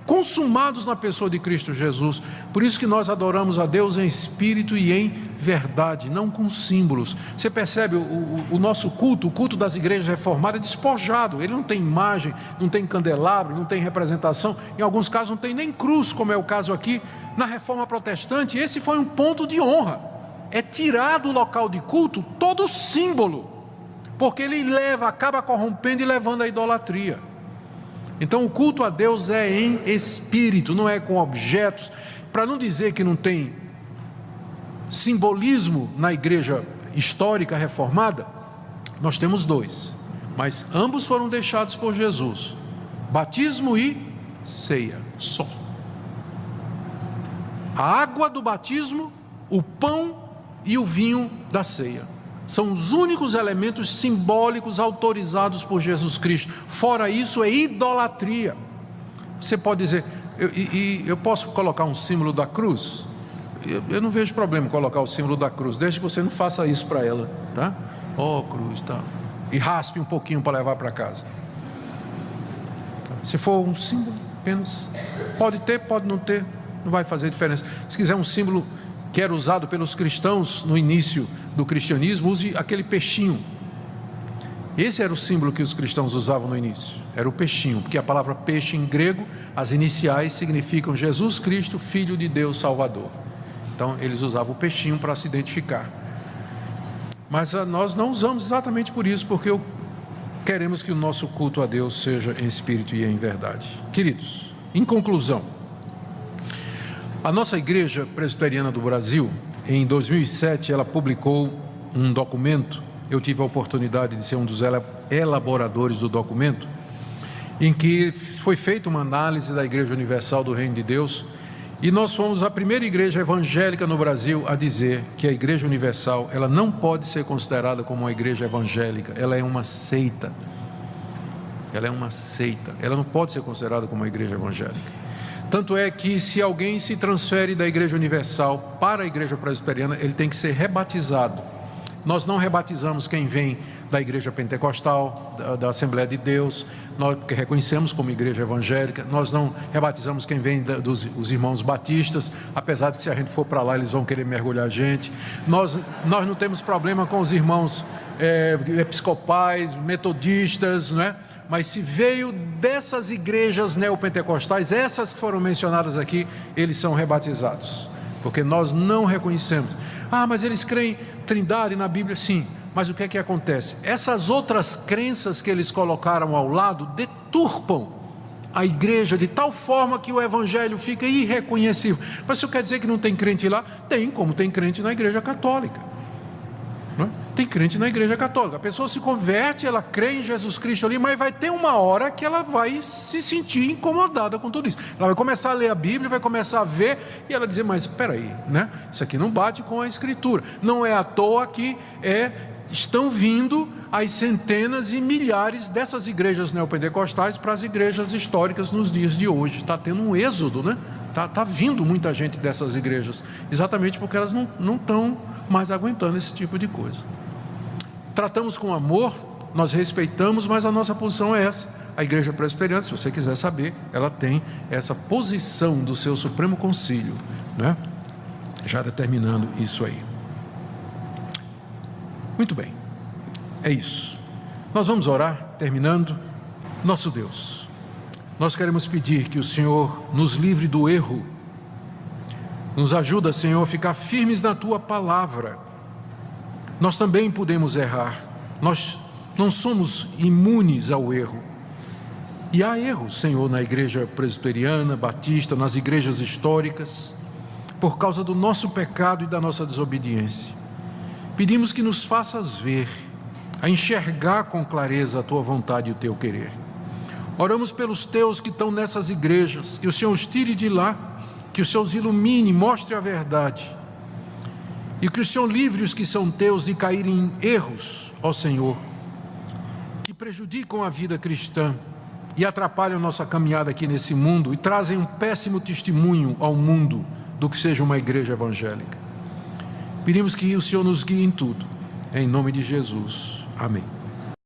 consumados na pessoa de Cristo Jesus. Por isso que nós adoramos a Deus em espírito e em verdade, não com símbolos. Você percebe o nosso culto, o culto das igrejas reformadas é despojado, ele não tem imagem, não tem candelabro, não tem representação, em alguns casos não tem nem cruz, como é o caso aqui na Reforma Protestante. Esse foi um ponto de honra, é tirar do local de culto todo símbolo, porque ele acaba corrompendo e levando à idolatria. Então o culto a Deus é em espírito, não é com objetos. Para não dizer que não tem simbolismo na igreja histórica reformada, nós temos 2, mas ambos foram deixados por Jesus: batismo e ceia, só. A água do batismo, o pão e o vinho da ceia são os únicos elementos simbólicos autorizados por Jesus Cristo. Fora isso é idolatria. Você pode dizer, eu posso colocar um símbolo da cruz? Eu não vejo problema em colocar o símbolo da cruz, desde que você não faça isso para ela, tá? Cruz, tá? E raspe um pouquinho para levar para casa. Se for um símbolo apenas, pode ter, pode não ter, não vai fazer diferença. Se quiser um símbolo que era usado pelos cristãos no início do cristianismo, use aquele peixinho. Esse era o símbolo que os cristãos usavam no início, era o peixinho, porque a palavra peixe em grego, as iniciais significam Jesus Cristo, Filho de Deus Salvador. Então eles usavam o peixinho para se identificar. Mas nós não usamos exatamente por isso, porque queremos que o nosso culto a Deus seja em espírito e em verdade. Queridos, em conclusão, a nossa Igreja Presbiteriana do Brasil, em 2007, ela publicou um documento. Eu tive a oportunidade de ser um dos elaboradores do documento, em que foi feita uma análise da Igreja Universal do Reino de Deus, e nós fomos a primeira igreja evangélica no Brasil a dizer que a Igreja Universal, ela não pode ser considerada como uma igreja evangélica, ela é uma seita. Ela é uma seita, ela não pode ser considerada como uma igreja evangélica. Tanto é que se alguém se transfere da Igreja Universal para a Igreja Presbiteriana, ele tem que ser rebatizado. Nós não rebatizamos quem vem da Igreja Pentecostal, da Assembleia de Deus, nós porque reconhecemos como igreja evangélica. Nós não rebatizamos quem vem dos irmãos batistas, apesar de que se a gente for para lá eles vão querer mergulhar a gente. Nós não temos problema com os irmãos episcopais, metodistas, não é? Mas se veio dessas igrejas neopentecostais, essas que foram mencionadas aqui, eles são rebatizados, porque nós não reconhecemos. Mas eles creem Trindade na Bíblia, sim, mas o que é que acontece? Essas outras crenças que eles colocaram ao lado deturpam a igreja de tal forma que o evangelho fica irreconhecível. Mas isso quer dizer que não tem crente lá? Tem, como tem crente na Igreja Católica, não é? Tem crente na Igreja Católica, a pessoa se converte, ela crê em Jesus Cristo ali, mas vai ter uma hora que ela vai se sentir incomodada com tudo isso. Ela vai começar a ler a Bíblia, vai começar a ver, e ela dizer, mas espera aí, né? Isso aqui não bate com a Escritura. Não é à toa que estão vindo as centenas e milhares dessas igrejas neopentecostais para as igrejas históricas nos dias de hoje. Está tendo um êxodo, né? Está vindo muita gente dessas igrejas, exatamente porque elas não estão mais aguentando esse tipo de coisa. Tratamos com amor, nós respeitamos, mas a nossa posição é essa. A Igreja Presbiteriana, se você quiser saber, ela tem essa posição do seu Supremo Concílio, né? Já determinando isso aí. Muito bem, é isso. Nós vamos orar, terminando. Nosso Deus, nós queremos pedir que o Senhor nos livre do erro, nos ajuda, Senhor, a ficar firmes na Tua Palavra. Nós também podemos errar, nós não somos imunes ao erro. E há erros, Senhor, na Igreja Presbiteriana, Batista, nas igrejas históricas, por causa do nosso pecado e da nossa desobediência. Pedimos que nos faças ver, a enxergar com clareza a Tua vontade e o Teu querer. Oramos pelos Teus que estão nessas igrejas, que o Senhor os tire de lá, que o Senhor os ilumine, mostre a verdade, e que o Senhor livre os que são Teus de caírem em erros, ó Senhor, que prejudicam a vida cristã e atrapalham nossa caminhada aqui nesse mundo e trazem um péssimo testemunho ao mundo do que seja uma igreja evangélica. Pedimos que o Senhor nos guie em tudo, em nome de Jesus. Amém.